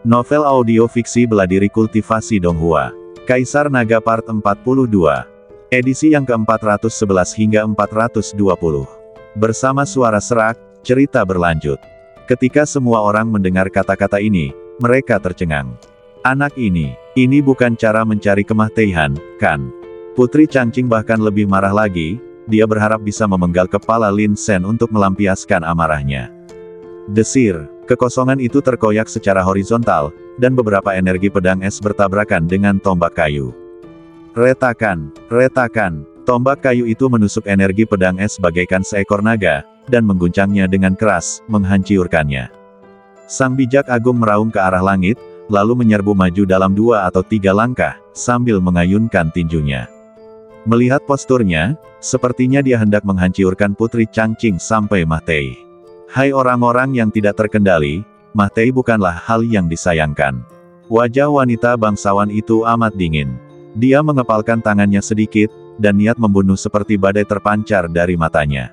Novel audio fiksi Beladiri Kultivasi Donghua. Kaisar Naga Part 42. Edisi yang ke-411 hingga 420. Bersama suara serak, cerita berlanjut. Ketika semua orang mendengar kata-kata ini, mereka tercengang. Anak ini bukan cara mencari kematian, kan? Putri Changqing bahkan lebih marah lagi, dia berharap bisa memenggal kepala Lin Shen untuk melampiaskan amarahnya. Desir, kekosongan itu terkoyak secara horizontal, dan beberapa energi pedang es bertabrakan dengan tombak kayu. Retakan, retakan, tombak kayu itu menusuk energi pedang es bagaikan seekor naga, dan mengguncangnya dengan keras, menghancurkannya. Sang bijak agung meraung ke arah langit, lalu menyerbu maju dalam 2 atau 3 langkah, sambil mengayunkan tinjunya. Melihat posturnya, sepertinya dia hendak menghancurkan Putri Changqing sampai mati. Hai orang-orang yang tidak terkendali, mati bukanlah hal yang disayangkan. Wajah wanita bangsawan itu amat dingin. Dia mengepalkan tangannya sedikit, dan niat membunuh seperti badai terpancar dari matanya.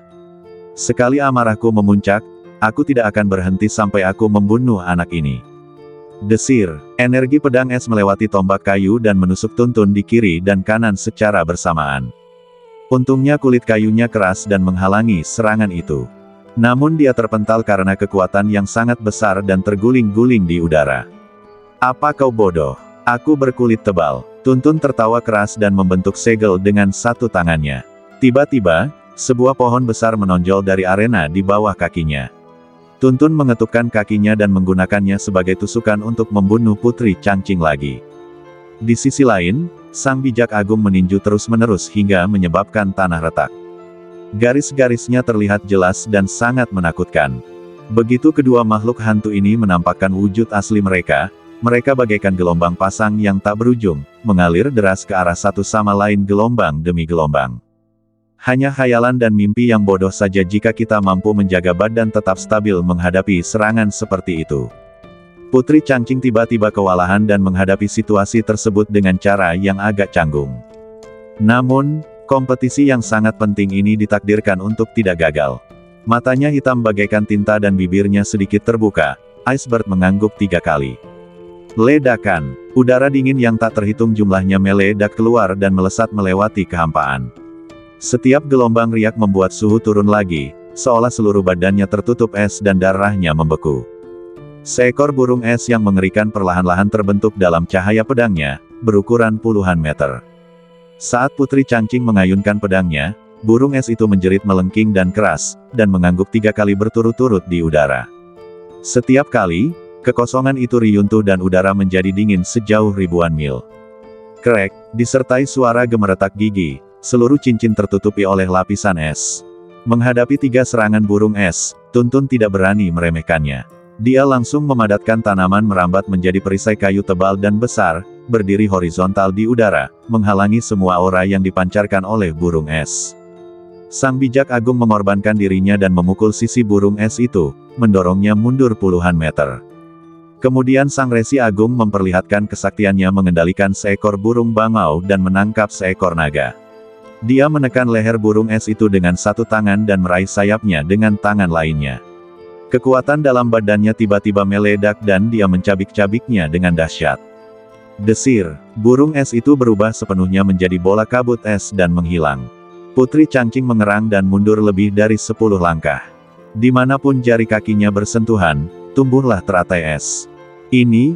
Sekali amarahku memuncak, aku tidak akan berhenti sampai aku membunuh anak ini. Desir, energi pedang es melewati tombak kayu dan menusuk Tuntun di kiri dan kanan secara bersamaan. Untungnya kulit kayunya keras dan menghalangi serangan itu. Namun dia terpental karena kekuatan yang sangat besar dan terguling-guling di udara. Apa kau bodoh? Aku berkulit tebal. Tuntun tertawa keras dan membentuk segel dengan satu tangannya. Tiba-tiba, sebuah pohon besar menonjol dari arena di bawah kakinya. Tuntun mengetukkan kakinya dan menggunakannya sebagai tusukan untuk membunuh Putri Changqing lagi. Di sisi lain, sang bijak agung meninju terus-menerus hingga menyebabkan tanah retak. Garis-garisnya terlihat jelas dan sangat menakutkan. Begitu kedua makhluk hantu ini menampakkan wujud asli mereka, mereka bagaikan gelombang pasang yang tak berujung, mengalir deras ke arah satu sama lain gelombang demi gelombang. Hanya khayalan dan mimpi yang bodoh saja jika kita mampu menjaga badan tetap stabil menghadapi serangan seperti itu. Putri Changqing tiba-tiba kewalahan dan menghadapi situasi tersebut dengan cara yang agak canggung. Namun, kompetisi yang sangat penting ini ditakdirkan untuk tidak gagal. Matanya hitam bagaikan tinta dan bibirnya sedikit terbuka. Icebird mengangguk 3 kali. Ledakan. Udara dingin yang tak terhitung jumlahnya meledak keluar dan melesat melewati kehampaan. Setiap gelombang riak membuat suhu turun lagi, seolah seluruh badannya tertutup es dan darahnya membeku. Seekor burung es yang mengerikan perlahan-lahan terbentuk dalam cahaya pedangnya, berukuran puluhan meter. Saat Putri Changqing mengayunkan pedangnya, burung es itu menjerit melengking dan keras, dan mengangguk 3 kali berturut-turut di udara. Setiap kali, kekosongan itu riyuntuh dan udara menjadi dingin sejauh ribuan mil. Krek, disertai suara gemeretak gigi, seluruh cincin tertutupi oleh lapisan es. Menghadapi 3 serangan burung es, Tuntun tidak berani meremehkannya. Dia langsung memadatkan tanaman merambat menjadi perisai kayu tebal dan besar, berdiri horizontal di udara, menghalangi semua aura yang dipancarkan oleh burung es. Sang bijak agung mengorbankan dirinya dan memukul sisi burung es itu, mendorongnya mundur puluhan meter. Kemudian sang resi agung memperlihatkan kesaktiannya mengendalikan seekor burung bangau dan menangkap seekor naga. Dia menekan leher burung es itu dengan satu tangan dan meraih sayapnya dengan tangan lainnya. Kekuatan dalam badannya tiba-tiba meledak dan dia mencabik-cabiknya dengan dahsyat. Desir, burung es itu berubah sepenuhnya menjadi bola kabut es dan menghilang. Putri Changqing mengerang dan mundur lebih dari 10 langkah. Dimanapun jari kakinya bersentuhan, tumbuhlah teratai es. Ini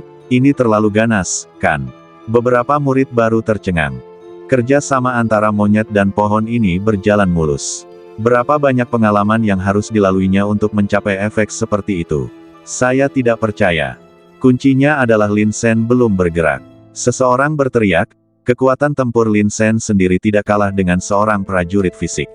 terlalu ganas, kan? Beberapa murid baru tercengang. Kerja sama antara monyet dan pohon ini berjalan mulus. Berapa banyak pengalaman yang harus dilaluinya untuk mencapai efek seperti itu? Saya tidak percaya. Kuncinya adalah Lin Shen belum bergerak. Seseorang berteriak, kekuatan tempur Lin Shen sendiri tidak kalah dengan seorang prajurit fisik.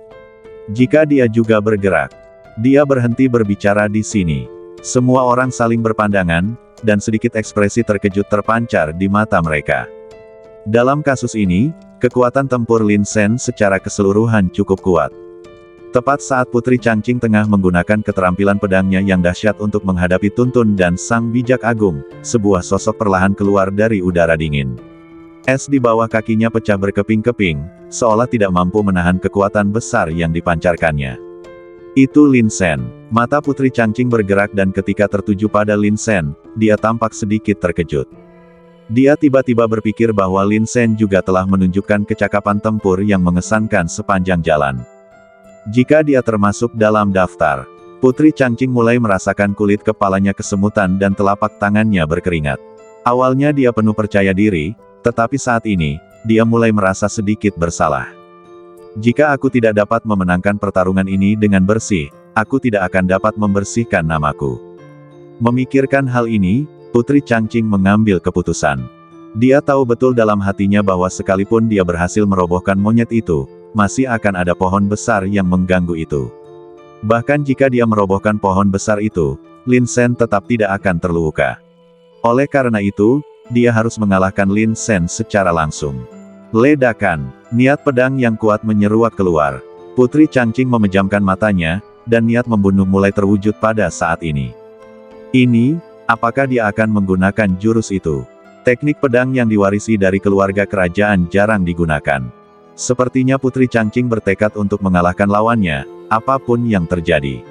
Jika dia juga bergerak, dia berhenti berbicara di sini. Semua orang saling berpandangan, dan sedikit ekspresi terkejut terpancar di mata mereka. Dalam kasus ini, kekuatan tempur Lin Shen secara keseluruhan cukup kuat. Tepat saat Putri Changqing tengah menggunakan keterampilan pedangnya yang dahsyat untuk menghadapi Tuntun dan sang bijak agung, sebuah sosok perlahan keluar dari udara dingin. Es di bawah kakinya pecah berkeping-keping, seolah tidak mampu menahan kekuatan besar yang dipancarkannya. Itu Lin Sen. Mata Putri Changqing bergerak dan ketika tertuju pada Lin Sen, dia tampak sedikit terkejut. Dia tiba-tiba berpikir bahwa Lin Sen juga telah menunjukkan kecakapan tempur yang mengesankan sepanjang jalan. Jika dia termasuk dalam daftar, Putri Changqing mulai merasakan kulit kepalanya kesemutan dan telapak tangannya berkeringat. Awalnya dia penuh percaya diri, tetapi saat ini, dia mulai merasa sedikit bersalah. Jika aku tidak dapat memenangkan pertarungan ini dengan bersih, aku tidak akan dapat membersihkan namaku. Memikirkan hal ini, Putri Changqing mengambil keputusan. Dia tahu betul dalam hatinya bahwa sekalipun dia berhasil merobohkan monyet itu, masih akan ada pohon besar yang mengganggu itu. Bahkan jika dia merobohkan pohon besar itu, Lin Sen tetap tidak akan terluka. Oleh karena itu, dia harus mengalahkan Lin Sen secara langsung. Ledakan, niat pedang yang kuat menyeruak keluar. Putri Changqing memejamkan matanya, dan niat membunuh mulai terwujud pada saat ini. Ini, apakah dia akan menggunakan jurus itu? Teknik pedang yang diwarisi dari keluarga kerajaan jarang digunakan. Sepertinya Putri Changqing bertekad untuk mengalahkan lawannya, apapun yang terjadi.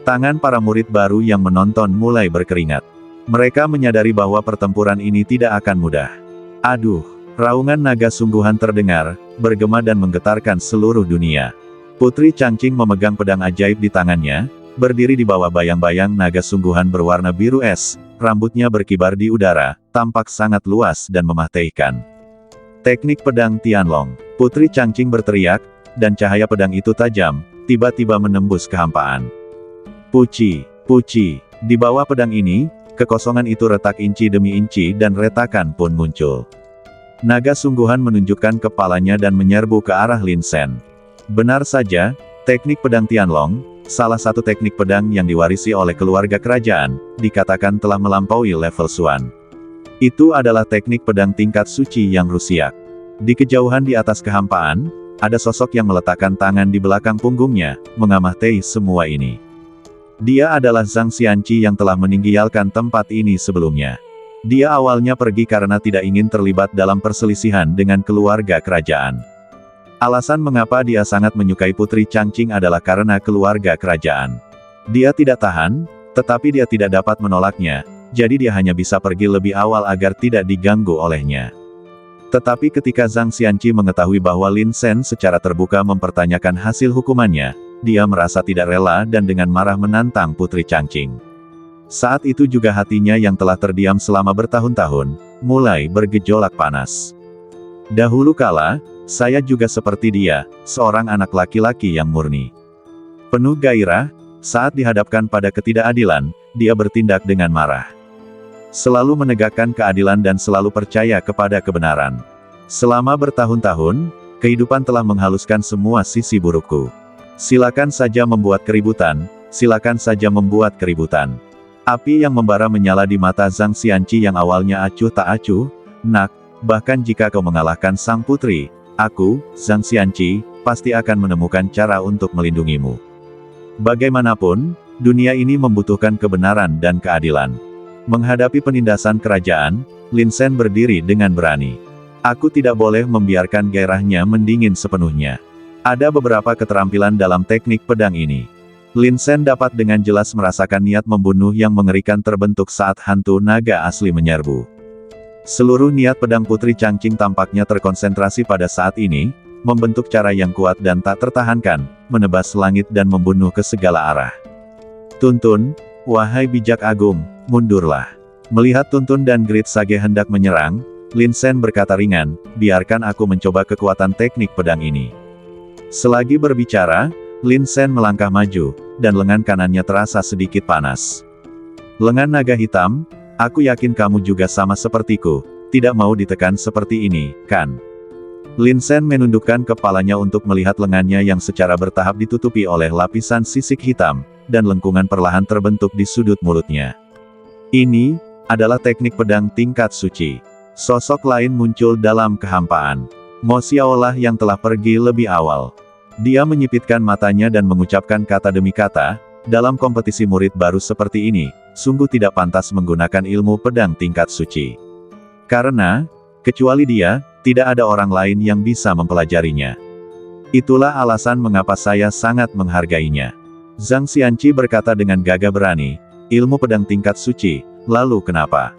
Tangan para murid baru yang menonton mulai berkeringat. Mereka menyadari bahwa pertempuran ini tidak akan mudah. Aduh! Raungan naga sungguhan terdengar, bergema dan menggetarkan seluruh dunia. Putri Changqing memegang pedang ajaib di tangannya, berdiri di bawah bayang-bayang naga sungguhan berwarna biru es, rambutnya berkibar di udara, tampak sangat luas dan mematikan. Teknik pedang Tianlong. Putri Changqing berteriak, dan cahaya pedang itu tajam, tiba-tiba menembus kehampaan. Puci, puci, di bawah pedang ini, kekosongan itu retak inci demi inci dan retakan pun muncul. Naga sungguhan menunjukkan kepalanya dan menyerbu ke arah Lin Sen. Benar saja, teknik pedang Tianlong, salah satu teknik pedang yang diwarisi oleh keluarga kerajaan, dikatakan telah melampaui level Xuan. Itu adalah teknik pedang tingkat suci yang rusiak. Di kejauhan di atas kehampaan, ada sosok yang meletakkan tangan di belakang punggungnya, mengamati semua ini. Dia adalah Zhang Xianqi yang telah meninggalkan tempat ini sebelumnya. Dia awalnya pergi karena tidak ingin terlibat dalam perselisihan dengan keluarga kerajaan. Alasan mengapa dia sangat menyukai Putri Changqing adalah karena keluarga kerajaan. Dia tidak tahan, tetapi dia tidak dapat menolaknya, jadi dia hanya bisa pergi lebih awal agar tidak diganggu olehnya. Tetapi ketika Zhang Xianqi mengetahui bahwa Lin Sen secara terbuka mempertanyakan hasil hukumannya, dia merasa tidak rela dan dengan marah menantang Putri Changqing. Saat itu juga hatinya yang telah terdiam selama bertahun-tahun, mulai bergejolak panas. Dahulu kala, saya juga seperti dia, seorang anak laki-laki yang murni. Penuh gairah, saat dihadapkan pada ketidakadilan, dia bertindak dengan marah. Selalu menegakkan keadilan dan selalu percaya kepada kebenaran. Selama bertahun-tahun, kehidupan telah menghaluskan semua sisi burukku. Silakan saja membuat keributan, silakan saja membuat keributan. Api yang membara menyala di mata Zhang Xianqi yang awalnya acuh tak acuh. Nak, bahkan jika kau mengalahkan sang putri, aku, Zhang Xianqi, pasti akan menemukan cara untuk melindungimu. Bagaimanapun, dunia ini membutuhkan kebenaran dan keadilan. Menghadapi penindasan kerajaan, Lin Sen berdiri dengan berani. Aku tidak boleh membiarkan gairahnya mendingin sepenuhnya. Ada beberapa keterampilan dalam teknik pedang ini. Lin Sen dapat dengan jelas merasakan niat membunuh yang mengerikan terbentuk saat hantu naga asli menyerbu. Seluruh niat pedang Putri Changqing tampaknya terkonsentrasi pada saat ini, membentuk cara yang kuat dan tak tertahankan, menebas langit dan membunuh ke segala arah. Tuntun, wahai bijak agung, mundurlah. Melihat Tuntun dan Grid Sage hendak menyerang, Lin Sen berkata ringan, biarkan aku mencoba kekuatan teknik pedang ini. Selagi berbicara, Lin Sen melangkah maju, dan lengan kanannya terasa sedikit panas. Lengan naga hitam, aku yakin kamu juga sama sepertiku, tidak mau ditekan seperti ini, kan? Lin Sen menundukkan kepalanya untuk melihat lengannya yang secara bertahap ditutupi oleh lapisan sisik hitam, dan lengkungan perlahan terbentuk di sudut mulutnya. Ini adalah teknik pedang tingkat suci. Sosok lain muncul dalam kehampaan. Mo Xiaolah yang telah pergi lebih awal. Dia menyipitkan matanya dan mengucapkan kata demi kata, dalam kompetisi murid baru seperti ini, sungguh tidak pantas menggunakan ilmu pedang tingkat suci. Karena, kecuali dia, tidak ada orang lain yang bisa mempelajarinya. Itulah alasan mengapa saya sangat menghargainya. Zhang Xianqi berkata dengan gagah berani, ilmu pedang tingkat suci, lalu kenapa?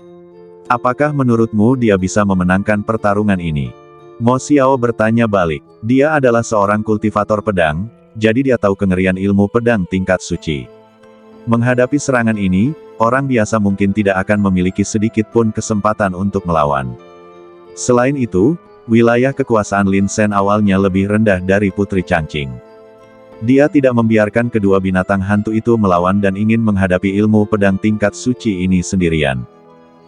Apakah menurutmu dia bisa memenangkan pertarungan ini? Mo Xiao bertanya balik. Dia adalah seorang kultivator pedang, jadi dia tahu kengerian ilmu pedang tingkat suci. Menghadapi serangan ini, orang biasa mungkin tidak akan memiliki sedikit pun kesempatan untuk melawan. Selain itu, wilayah kekuasaan Lin Shen awalnya lebih rendah dari Putri Changqing. Dia tidak membiarkan kedua binatang hantu itu melawan dan ingin menghadapi ilmu pedang tingkat suci ini sendirian.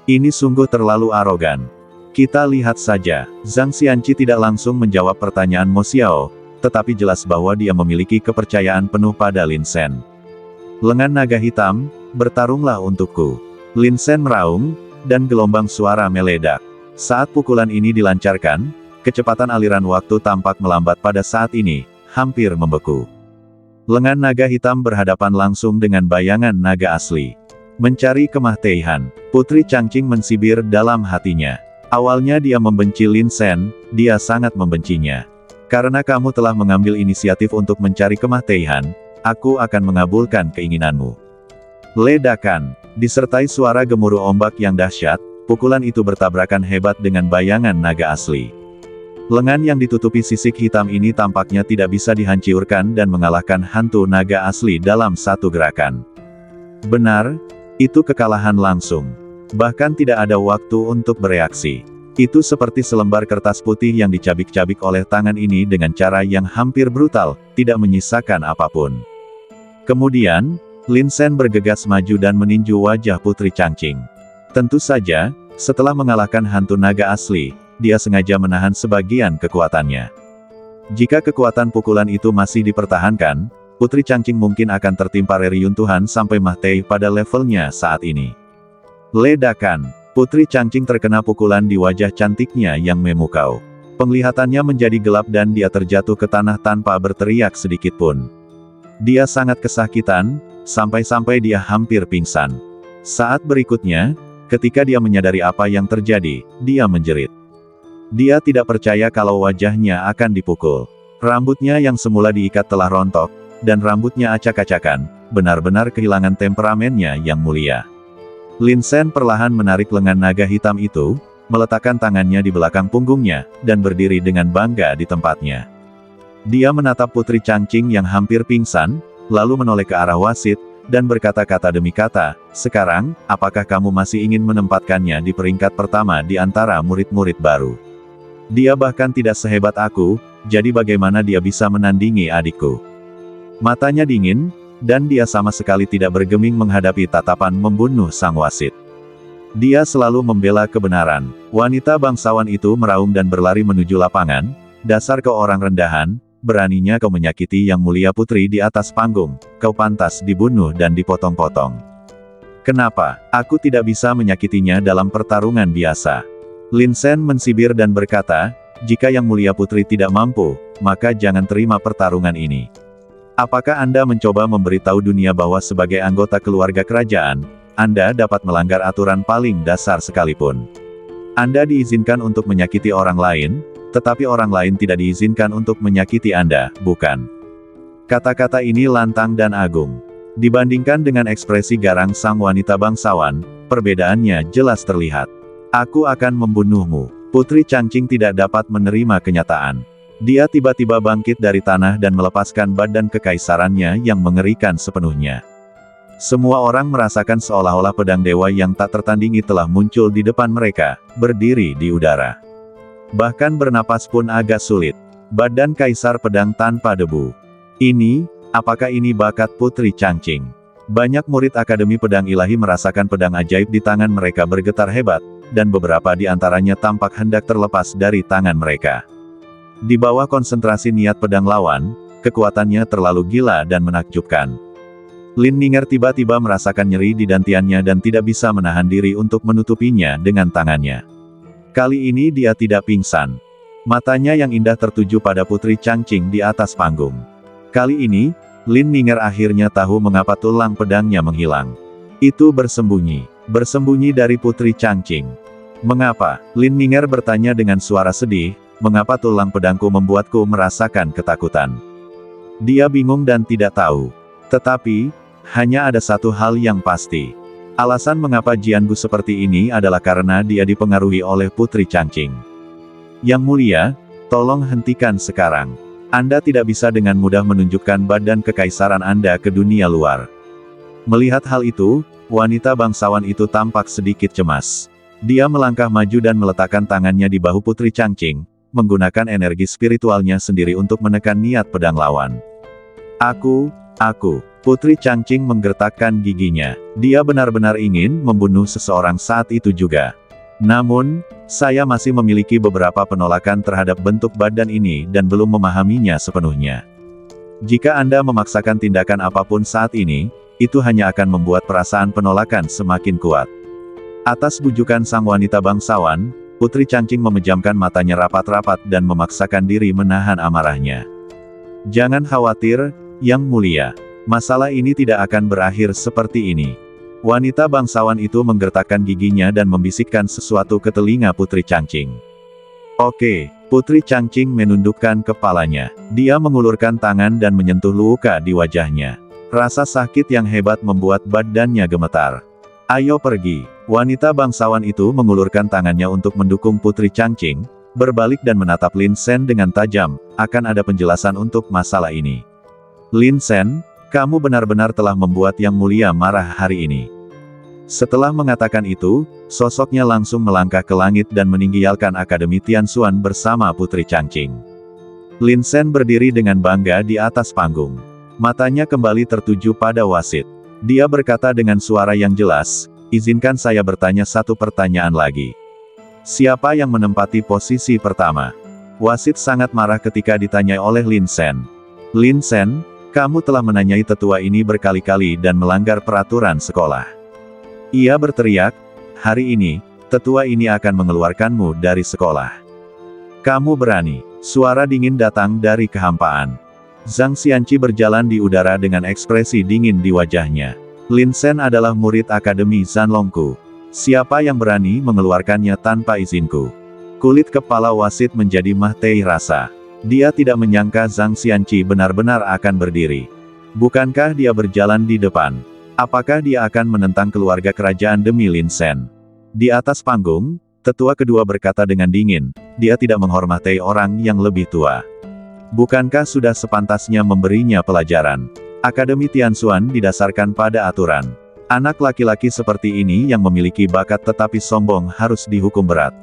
Ini sungguh terlalu arogan. Kita lihat saja, Zhang Xianqi tidak langsung menjawab pertanyaan Mo Xiao, tetapi jelas bahwa dia memiliki kepercayaan penuh pada Lin Shen. Lengan naga hitam, bertarunglah untukku. Lin Shen meraung, dan gelombang suara meledak. Saat pukulan ini dilancarkan, kecepatan aliran waktu tampak melambat pada saat ini, hampir membeku. Lengan naga hitam berhadapan langsung dengan bayangan naga asli. Mencari kemah Teihan, Putri Changqing mensibir dalam hatinya. Awalnya dia membenci Lin Shen, dia sangat membencinya. Karena kamu telah mengambil inisiatif untuk mencari kemah Teihan, aku akan mengabulkan keinginanmu. Ledakan, disertai suara gemuruh ombak yang dahsyat, pukulan itu bertabrakan hebat dengan bayangan naga asli. Lengan yang ditutupi sisik hitam ini tampaknya tidak bisa dihancurkan dan mengalahkan hantu naga asli dalam satu gerakan. Benar, itu kekalahan langsung. Bahkan tidak ada waktu untuk bereaksi. Itu seperti selembar kertas putih yang dicabik-cabik oleh tangan ini dengan cara yang hampir brutal, tidak menyisakan apapun. Kemudian, Lin Shen bergegas maju dan meninju wajah Putri Changqing. Tentu saja, setelah mengalahkan hantu naga asli, dia sengaja menahan sebagian kekuatannya. Jika kekuatan pukulan itu masih dipertahankan, Putri Changqing mungkin akan tertimpa reruntuhan sampai Mah Tei pada levelnya saat ini. Ledakan, Putri Changqing terkena pukulan di wajah cantiknya yang memukau. Penglihatannya menjadi gelap dan dia terjatuh ke tanah tanpa berteriak sedikitpun. Dia sangat kesakitan, sampai-sampai dia hampir pingsan. Saat berikutnya, ketika dia menyadari apa yang terjadi, dia menjerit. Dia tidak percaya kalau wajahnya akan dipukul. Rambutnya yang semula diikat telah rontok, dan rambutnya acak-acakan, benar-benar kehilangan temperamennya yang mulia. Lin Shen perlahan menarik lengan naga hitam itu, meletakkan tangannya di belakang punggungnya, dan berdiri dengan bangga di tempatnya. Dia menatap Putri Changqing yang hampir pingsan, lalu menoleh ke arah wasit, dan berkata-kata demi kata, sekarang, apakah kamu masih ingin menempatkannya di peringkat pertama di antara murid-murid baru? Dia bahkan tidak sehebat aku, jadi bagaimana dia bisa menandingi adikku? Matanya dingin, dan dia sama sekali tidak bergeming menghadapi tatapan membunuh sang wasit. Dia selalu membela kebenaran. Wanita bangsawan itu meraung dan berlari menuju lapangan. Dasar kau orang rendahan, beraninya kau menyakiti yang mulia putri di atas panggung, kau pantas dibunuh dan dipotong-potong. Kenapa, aku tidak bisa menyakitinya dalam pertarungan biasa? Lin Shen mensibir dan berkata, jika yang mulia putri tidak mampu, maka jangan terima pertarungan ini. Apakah Anda mencoba memberitahu dunia bahwa sebagai anggota keluarga kerajaan, Anda dapat melanggar aturan paling dasar sekalipun? Anda diizinkan untuk menyakiti orang lain, tetapi orang lain tidak diizinkan untuk menyakiti Anda, bukan? Kata-kata ini lantang dan agung. Dibandingkan dengan ekspresi garang sang wanita bangsawan, perbedaannya jelas terlihat. Aku akan membunuhmu. Putri Changqing tidak dapat menerima kenyataan. Dia tiba-tiba bangkit dari tanah dan melepaskan badan kekaisarannya yang mengerikan sepenuhnya. Semua orang merasakan seolah-olah pedang dewa yang tak tertandingi telah muncul di depan mereka, berdiri di udara. Bahkan bernapas pun agak sulit. Badan kaisar pedang tanpa debu. Apakah ini bakat Putri Changqing? Banyak murid Akademi Pedang Ilahi merasakan pedang ajaib di tangan mereka bergetar hebat, dan beberapa di antaranya tampak hendak terlepas dari tangan mereka. Di bawah konsentrasi niat pedang lawan, kekuatannya terlalu gila dan menakjubkan. Lin Ninger tiba-tiba merasakan nyeri di dantiannya dan tidak bisa menahan diri untuk menutupinya dengan tangannya. Kali ini dia tidak pingsan. Matanya yang indah tertuju pada Putri Changqing di atas panggung. Kali ini, Lin Ninger akhirnya tahu mengapa tulang pedangnya menghilang. Itu bersembunyi dari Putri Changqing. Mengapa? Lin Ninger bertanya dengan suara sedih, mengapa tulang pedangku membuatku merasakan ketakutan? Dia bingung dan tidak tahu. Tetapi, hanya ada satu hal yang pasti. Alasan mengapa Jiangu seperti ini adalah karena dia dipengaruhi oleh Putri Changqing. Yang mulia, tolong hentikan sekarang. Anda tidak bisa dengan mudah menunjukkan badan kekaisaran Anda ke dunia luar. Melihat hal itu, wanita bangsawan itu tampak sedikit cemas. Dia melangkah maju dan meletakkan tangannya di bahu Putri Changqing, menggunakan energi spiritualnya sendiri untuk menekan niat pedang lawan. Aku. Putri Changqing menggertakkan giginya. Dia benar-benar ingin membunuh seseorang saat itu juga. Namun, saya masih memiliki beberapa penolakan terhadap bentuk badan ini dan belum memahaminya sepenuhnya. Jika Anda memaksakan tindakan apapun saat ini, itu hanya akan membuat perasaan penolakan semakin kuat. Atas bujukan sang wanita bangsawan, Putri Changqing memejamkan matanya rapat-rapat dan memaksakan diri menahan amarahnya. Jangan khawatir, Yang Mulia. Masalah ini tidak akan berakhir seperti ini. Wanita bangsawan itu menggertakkan giginya dan membisikkan sesuatu ke telinga Putri Changqing. Oke, Putri Changqing menundukkan kepalanya. Dia mengulurkan tangan dan menyentuh luka di wajahnya. Rasa sakit yang hebat membuat badannya gemetar. Ayo pergi. Wanita bangsawan itu mengulurkan tangannya untuk mendukung Putri Changqing, berbalik dan menatap Lin Sen dengan tajam. Akan ada penjelasan untuk masalah ini. Lin Sen, kamu benar-benar telah membuat Yang Mulia marah hari ini. Setelah mengatakan itu, sosoknya langsung melangkah ke langit dan meninggalkan Akademi Tianxuan bersama Putri Changqing. Lin Sen berdiri dengan bangga di atas panggung. Matanya kembali tertuju pada wasit. Dia berkata dengan suara yang jelas, izinkan saya bertanya satu pertanyaan lagi. Siapa yang menempati posisi pertama? Wasit sangat marah ketika ditanya oleh Lin Sen. Lin Sen, kamu telah menanyai tetua ini berkali-kali dan melanggar peraturan sekolah. Ia berteriak, hari ini, tetua ini akan mengeluarkanmu dari sekolah. Kamu berani. Suara dingin datang dari kehampaan. Zhang Xianqi berjalan di udara dengan ekspresi dingin di wajahnya. Lin Sen adalah murid Akademi Zanlongku. Siapa yang berani mengeluarkannya tanpa izinku? Kulit kepala wasit menjadi mahtai rasa. Dia tidak menyangka Zhang Xianqi benar-benar akan berdiri. Bukankah dia berjalan di depan? Apakah dia akan menentang keluarga kerajaan demi Lin Sen? Di atas panggung, tetua kedua berkata dengan dingin, dia tidak menghormati orang yang lebih tua. Bukankah sudah sepantasnya memberinya pelajaran? Akademi Tianxuan didasarkan pada aturan. Anak laki-laki seperti ini yang memiliki bakat tetapi sombong harus dihukum berat.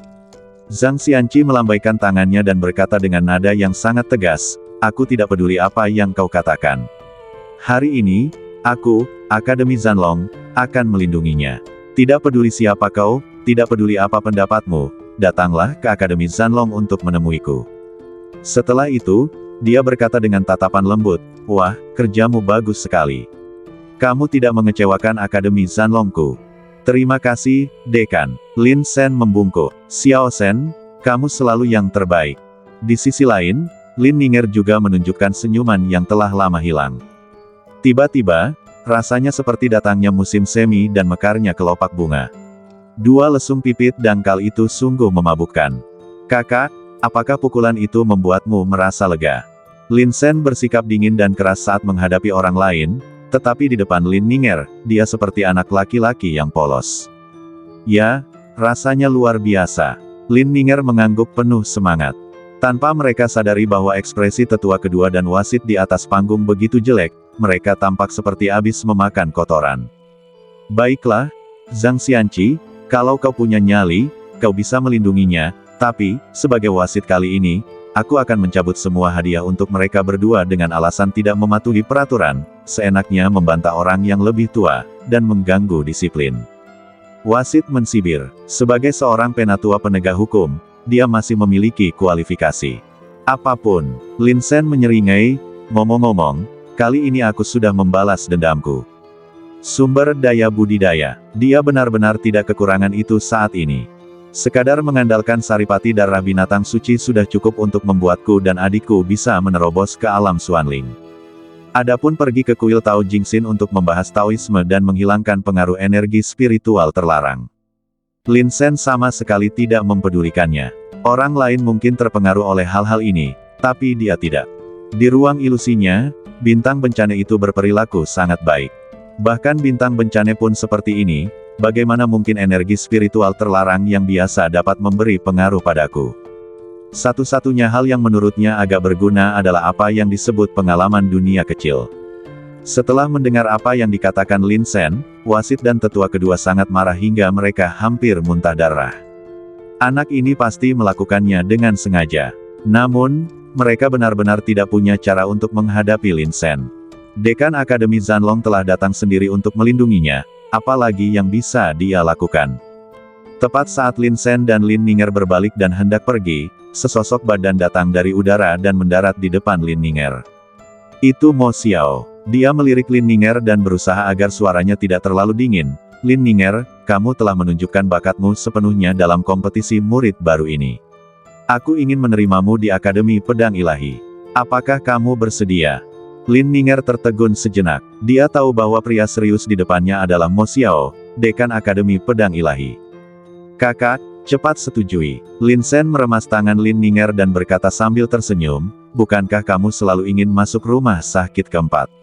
Zhang Xianqi melambaikan tangannya dan berkata dengan nada yang sangat tegas, aku tidak peduli apa yang kau katakan. Hari ini, aku, Akademi Zanlong, akan melindunginya. Tidak peduli siapa kau, tidak peduli apa pendapatmu, datanglah ke Akademi Zanlong untuk menemuiku. Setelah itu, dia berkata dengan tatapan lembut, wah, kerjamu bagus sekali. Kamu tidak mengecewakan Akademi Zanlongku. Terima kasih, Dekan. Lin Sen membungkuk. Xiao Sen, kamu selalu yang terbaik. Di sisi lain, Lin Ninger juga menunjukkan senyuman yang telah lama hilang. Tiba-tiba, rasanya seperti datangnya musim semi dan mekarnya kelopak bunga. Dua lesung pipit dangkal itu sungguh memabukkan. Kakak, apakah pukulan itu membuatmu merasa lega? Lin Sen bersikap dingin dan keras saat menghadapi orang lain, tetapi di depan Lin Ninger, dia seperti anak laki-laki yang polos. Ya, rasanya luar biasa. Lin Ninger mengangguk penuh semangat. Tanpa mereka sadari bahwa ekspresi tetua kedua dan wasit di atas panggung begitu jelek, mereka tampak seperti habis memakan kotoran. Baiklah, Zhang Xianqi, kalau kau punya nyali, kau bisa melindunginya, tapi, sebagai wasit kali ini, aku akan mencabut semua hadiah untuk mereka berdua dengan alasan tidak mematuhi peraturan, seenaknya membantah orang yang lebih tua, dan mengganggu disiplin. Wasit mensibir, sebagai seorang penatua penegak hukum, dia masih memiliki kualifikasi. Apapun, Lin Sen menyeringai, ngomong-ngomong, kali ini aku sudah membalas dendamku. Sumber daya budidaya, dia benar-benar tidak kekurangan itu saat ini. Sekadar mengandalkan saripati darah binatang suci sudah cukup untuk membuatku dan adikku bisa menerobos ke alam Xuanling. Adapun pergi ke kuil Tao Jingxin untuk membahas Taoisme dan menghilangkan pengaruh energi spiritual terlarang. Lin Sen sama sekali tidak mempedulikannya. Orang lain mungkin terpengaruh oleh hal-hal ini, tapi dia tidak. Di ruang ilusinya, bintang bencana itu berperilaku sangat baik. Bahkan bintang bencana pun seperti ini, bagaimana mungkin energi spiritual terlarang yang biasa dapat memberi pengaruh padaku. Satu-satunya hal yang menurutnya agak berguna adalah apa yang disebut pengalaman dunia kecil. Setelah mendengar apa yang dikatakan Lin Sen, wasit dan tetua kedua sangat marah hingga mereka hampir muntah darah. Anak ini pasti melakukannya dengan sengaja. Namun, mereka benar-benar tidak punya cara untuk menghadapi Lin Sen. Dekan Akademi Zanlong telah datang sendiri untuk melindunginya, apalagi yang bisa dia lakukan. Tepat saat Lin Sen dan Lin Ninger berbalik dan hendak pergi, sesosok badan datang dari udara dan mendarat di depan Lin Ninger. Itu Mo Xiao. Dia melirik Lin Ninger dan berusaha agar suaranya tidak terlalu dingin. Lin Ninger, kamu telah menunjukkan bakatmu sepenuhnya dalam kompetisi murid baru ini. Aku ingin menerimamu di Akademi Pedang Ilahi. Apakah kamu bersedia? Lin Ninger tertegun sejenak. Dia tahu bahwa pria serius di depannya adalah Mo Xiao, Dekan Akademi Pedang Ilahi. Kakak, cepat setujui. Lin Sen meremas tangan Lin Ninger dan berkata sambil tersenyum, bukankah kamu selalu ingin masuk rumah sakit keempat?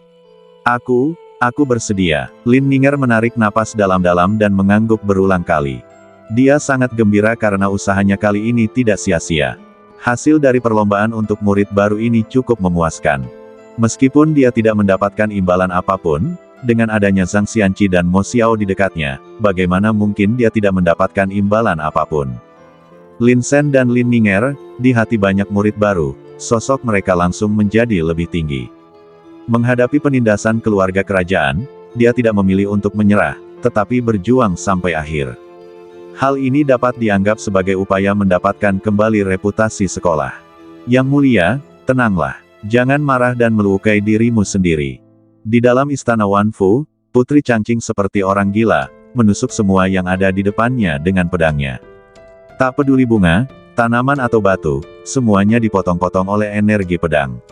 Aku bersedia. Lin Ninger menarik napas dalam-dalam dan mengangguk berulang kali. Dia sangat gembira karena usahanya kali ini tidak sia-sia. Hasil dari perlombaan untuk murid baru ini cukup memuaskan. Meskipun dia tidak mendapatkan imbalan apapun, dengan adanya Zhang Xianqi dan Mo Xiao di dekatnya, bagaimana mungkin dia tidak mendapatkan imbalan apapun? Lin Sen dan Lin Ninger, di hati banyak murid baru, sosok mereka langsung menjadi lebih tinggi. Menghadapi penindasan keluarga kerajaan, dia tidak memilih untuk menyerah, tetapi berjuang sampai akhir. Hal ini dapat dianggap sebagai upaya mendapatkan kembali reputasi sekolah. Yang mulia, tenanglah. Jangan marah dan melukai dirimu sendiri. Di dalam istana Wanfu, Putri Changqing seperti orang gila, menusuk semua yang ada di depannya dengan pedangnya. Tak peduli bunga, tanaman atau batu, semuanya dipotong-potong oleh energi pedang.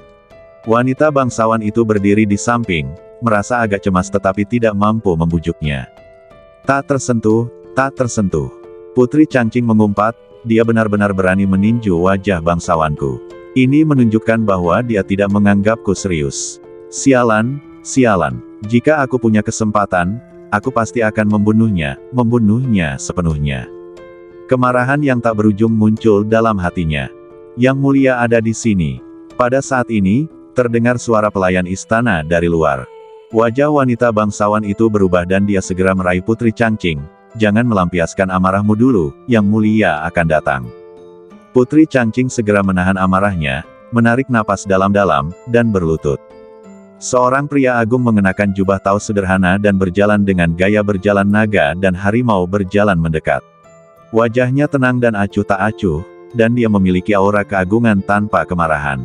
Wanita bangsawan itu berdiri di samping, merasa agak cemas tetapi tidak mampu membujuknya. Tak tersentuh, tak tersentuh. Putri Changqing mengumpat, dia benar-benar berani meninju wajah bangsawanku. Ini menunjukkan bahwa dia tidak menganggapku serius. Sialan, sialan. Jika aku punya kesempatan, aku pasti akan membunuhnya sepenuhnya. Kemarahan yang tak berujung muncul dalam hatinya. Yang mulia ada di sini. Pada saat ini, terdengar suara pelayan istana dari luar. Wajah wanita bangsawan itu berubah dan dia segera meraih Putri Changqing. Jangan melampiaskan amarahmu dulu, yang mulia akan datang. Putri Changqing segera menahan amarahnya, menarik napas dalam-dalam, dan berlutut. Seorang pria agung mengenakan jubah taos sederhana dan berjalan dengan gaya berjalan naga dan harimau berjalan mendekat. Wajahnya tenang dan acuh tak acuh, dan dia memiliki aura keagungan tanpa kemarahan.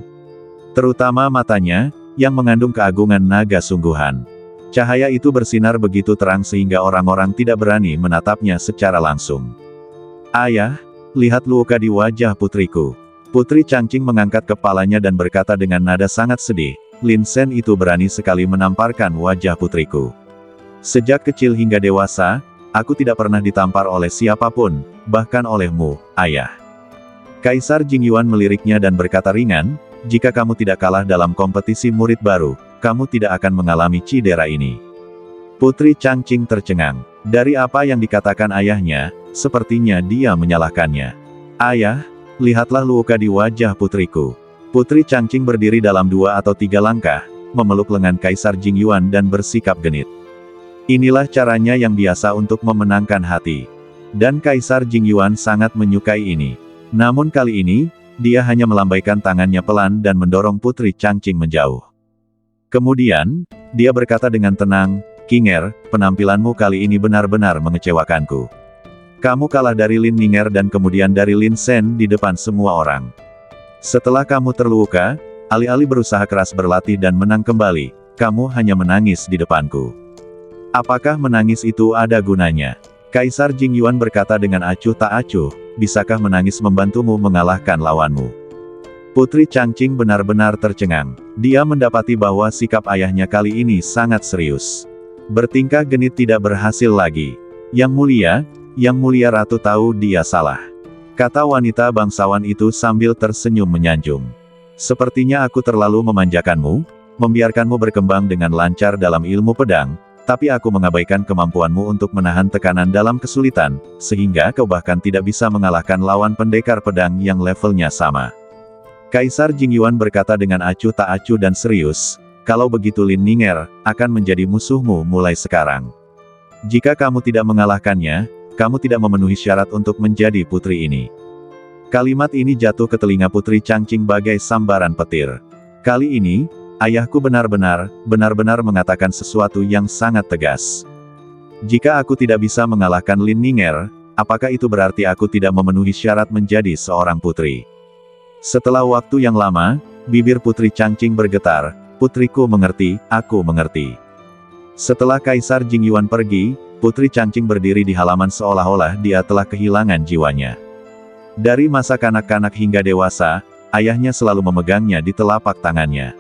Terutama matanya, yang mengandung keagungan naga sungguhan. Cahaya itu bersinar begitu terang sehingga orang-orang tidak berani menatapnya secara langsung. Ayah, lihat luka di wajah putriku. Putri Changqing mengangkat kepalanya dan berkata dengan nada sangat sedih, Lin Sen itu berani sekali menamparkan wajah putriku. Sejak kecil hingga dewasa, aku tidak pernah ditampar oleh siapapun, bahkan olehmu, ayah. Kaisar Jingyuan meliriknya dan berkata ringan, jika kamu tidak kalah dalam kompetisi murid baru, kamu tidak akan mengalami cedera ini. Putri Changqing tercengang. Dari apa yang dikatakan ayahnya, sepertinya dia menyalahkannya. Ayah, lihatlah luka di wajah putriku. Putri Changqing berdiri dalam 2 atau 3 langkah, memeluk lengan Kaisar Jingyuan dan bersikap genit. Inilah caranya yang biasa untuk memenangkan hati. Dan Kaisar Jingyuan sangat menyukai ini. Namun kali ini, dia hanya melambaikan tangannya pelan dan mendorong Putri Changqing menjauh. Kemudian, dia berkata dengan tenang, Qinger, penampilanmu kali ini benar-benar mengecewakanku. Kamu kalah dari Lin Ninger dan kemudian dari Lin Sen di depan semua orang. Setelah kamu terluka, alih-alih berusaha keras berlatih dan menang kembali, kamu hanya menangis di depanku. Apakah menangis itu ada gunanya? Kaisar Jingyuan berkata dengan acuh tak acuh, bisakah menangis membantumu mengalahkan lawanmu? Putri Changqing benar-benar tercengang. Dia mendapati bahwa sikap ayahnya kali ini sangat serius. Bertingkah genit tidak berhasil lagi. Yang mulia ratu tahu dia salah. Kata wanita bangsawan itu sambil tersenyum menyanjung. Sepertinya aku terlalu memanjakanmu. membiarkanmu berkembang dengan lancar dalam ilmu pedang, tapi aku mengabaikan kemampuanmu untuk menahan tekanan dalam kesulitan, sehingga kau bahkan tidak bisa mengalahkan lawan pendekar pedang yang levelnya sama. Kaisar Jingyuan berkata dengan acuh tak acuh dan serius, kalau begitu Lin Ning'er akan menjadi musuhmu mulai sekarang. Jika kamu tidak mengalahkannya, kamu tidak memenuhi syarat untuk menjadi putri ini. Kalimat ini jatuh ke telinga Putri Changqing bagai sambaran petir. Kali ini, ayahku benar-benar mengatakan sesuatu yang sangat tegas. Jika aku tidak bisa mengalahkan Lin Ning'er, apakah itu berarti aku tidak memenuhi syarat menjadi seorang putri? Setelah waktu yang lama, bibir Putri Changqing bergetar, putriku mengerti, aku mengerti. Setelah Kaisar Jingyuan pergi, Putri Changqing berdiri di halaman seolah-olah dia telah kehilangan jiwanya. Dari masa kanak-kanak hingga dewasa, ayahnya selalu memegangnya di telapak tangannya.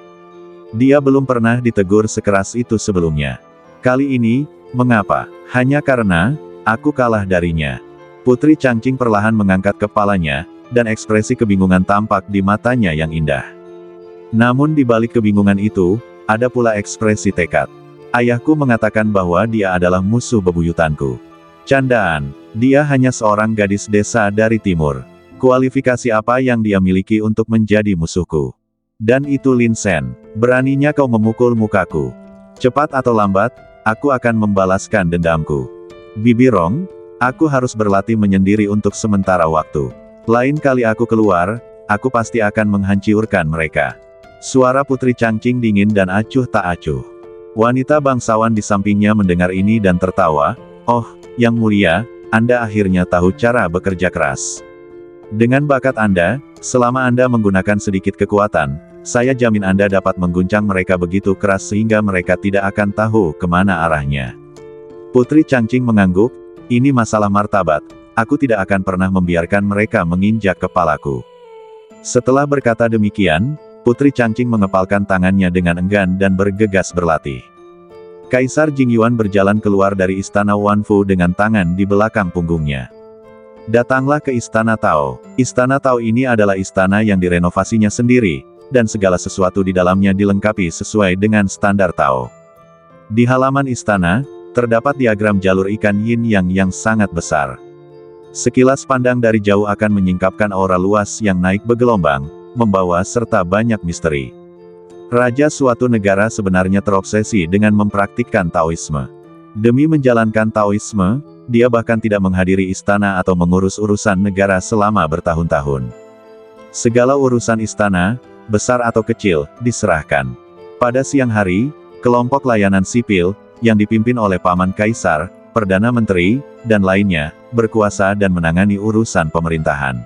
Dia belum pernah ditegur sekeras itu sebelumnya. Kali ini, mengapa? Hanya karena, aku kalah darinya. Putri Changqing perlahan mengangkat kepalanya, dan ekspresi kebingungan tampak di matanya yang indah. Namun di balik kebingungan itu, ada pula ekspresi tekad. Ayahku mengatakan bahwa dia adalah musuh bebuyutanku. Candaan, dia hanya seorang gadis desa dari timur. Kualifikasi apa yang dia miliki untuk menjadi musuhku? Dan itu Lin Shen, beraninya kau memukul mukaku. Cepat atau lambat, aku akan membalaskan dendamku. Bibi Rong, aku harus berlatih menyendiri untuk sementara waktu. Lain kali aku keluar, aku pasti akan menghancurkan mereka. Suara Putri Changqing dingin dan acuh tak acuh. Wanita bangsawan di sampingnya mendengar ini dan tertawa, "Oh, Yang Mulia, Anda akhirnya tahu cara bekerja keras. Dengan bakat Anda, selama Anda menggunakan sedikit kekuatan, saya jamin Anda dapat mengguncang mereka begitu keras sehingga mereka tidak akan tahu kemana arahnya." Putri Changqing mengangguk, "Ini masalah martabat, aku tidak akan pernah membiarkan mereka menginjak kepalaku." Setelah berkata demikian, Putri Changqing mengepalkan tangannya dengan enggan dan bergegas berlatih. Kaisar Jingyuan berjalan keluar dari istana Wanfu dengan tangan di belakang punggungnya. Datanglah ke Istana Tao. Istana Tao ini adalah istana yang direnovasinya sendiri, dan segala sesuatu di dalamnya dilengkapi sesuai dengan standar Tao. Di halaman istana, terdapat diagram jalur ikan yin yang sangat besar. Sekilas pandang dari jauh akan menyingkapkan aura luas yang naik bergelombang, membawa serta banyak misteri. Raja suatu negara sebenarnya terobsesi dengan mempraktikkan Taoisme. Demi menjalankan Taoisme, dia bahkan tidak menghadiri istana atau mengurus urusan negara selama bertahun-tahun. Segala urusan istana, besar atau kecil, diserahkan. Pada siang hari, kelompok layanan sipil, yang dipimpin oleh Paman Kaisar, Perdana Menteri, dan lainnya, berkuasa dan menangani urusan pemerintahan.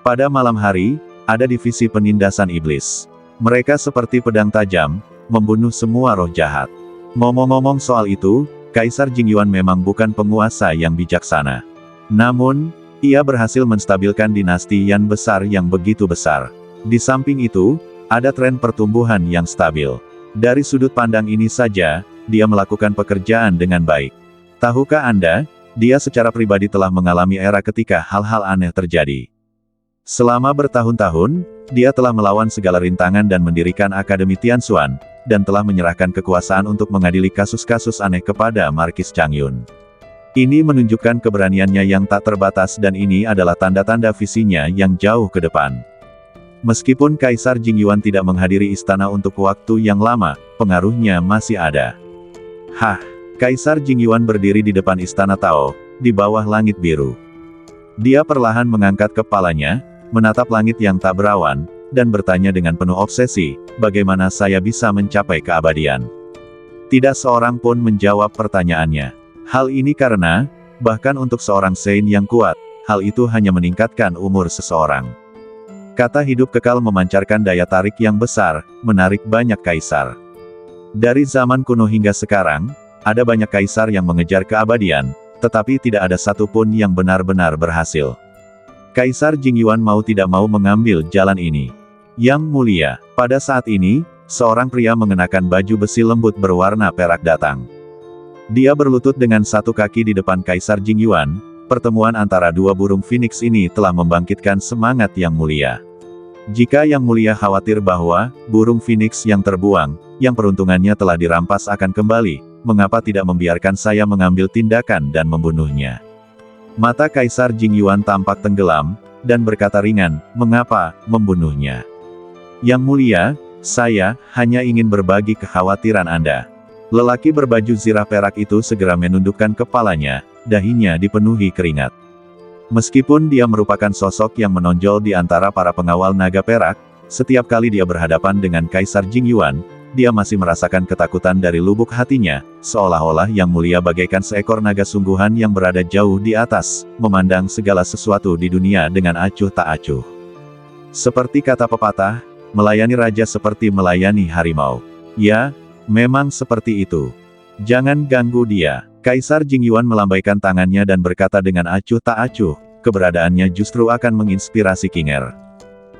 Pada malam hari, ada divisi penindasan iblis. Mereka seperti pedang tajam, membunuh semua roh jahat. Ngomong-ngomong soal itu, Kaisar Jingyuan memang bukan penguasa yang bijaksana. Namun, ia berhasil menstabilkan dinasti Yan besar yang begitu besar. Di samping itu, ada tren pertumbuhan yang stabil. Dari sudut pandang ini saja, dia melakukan pekerjaan dengan baik. Tahukah Anda, dia secara pribadi telah mengalami era ketika hal-hal aneh terjadi. Selama bertahun-tahun, dia telah melawan segala rintangan dan mendirikan Akademi Tianxuan, dan telah menyerahkan kekuasaan untuk mengadili kasus-kasus aneh kepada Markis Changyun. Ini menunjukkan keberaniannya yang tak terbatas dan ini adalah tanda-tanda visinya yang jauh ke depan. Meskipun Kaisar Jingyuan tidak menghadiri istana untuk waktu yang lama, pengaruhnya masih ada. Kaisar Jingyuan berdiri di depan istana Tao, di bawah langit biru. Dia perlahan mengangkat kepalanya, menatap langit yang tak berawan, dan bertanya dengan penuh obsesi, bagaimana saya bisa mencapai keabadian? Tidak seorang pun menjawab pertanyaannya. Hal ini karena, bahkan untuk seorang Sein yang kuat, hal itu hanya meningkatkan umur seseorang. Kata hidup kekal memancarkan daya tarik yang besar, menarik banyak kaisar. Dari zaman kuno hingga sekarang, ada banyak kaisar yang mengejar keabadian, tetapi tidak ada satupun yang benar-benar berhasil. Kaisar Jingyuan mau tidak mau mengambil jalan ini. Yang Mulia, pada saat ini, seorang pria mengenakan baju besi lembut berwarna perak datang. Dia berlutut dengan satu kaki di depan Kaisar Jingyuan. Pertemuan antara dua burung phoenix ini telah membangkitkan semangat Yang Mulia. Jika Yang Mulia khawatir bahwa burung phoenix yang terbuang, yang peruntungannya telah dirampas akan kembali, mengapa tidak membiarkan saya mengambil tindakan dan membunuhnya? Mata Kaisar Jing Yuan tampak tenggelam, dan berkata ringan, mengapa membunuhnya? Yang Mulia, saya hanya ingin berbagi kekhawatiran Anda. Lelaki berbaju zirah perak itu segera menundukkan kepalanya, dahinya dipenuhi keringat. Meskipun dia merupakan sosok yang menonjol di antara para pengawal naga perak, setiap kali dia berhadapan dengan Kaisar Jing Yuan, dia masih merasakan ketakutan dari lubuk hatinya, seolah-olah Yang Mulia bagaikan seekor naga sungguhan yang berada jauh di atas, memandang segala sesuatu di dunia dengan acuh tak acuh. Seperti kata pepatah, melayani raja seperti melayani harimau. Ya, memang seperti itu. Jangan ganggu dia. Kaisar Jing Yuan melambaikan tangannya dan berkata dengan acuh tak acuh, keberadaannya justru akan menginspirasi King Er.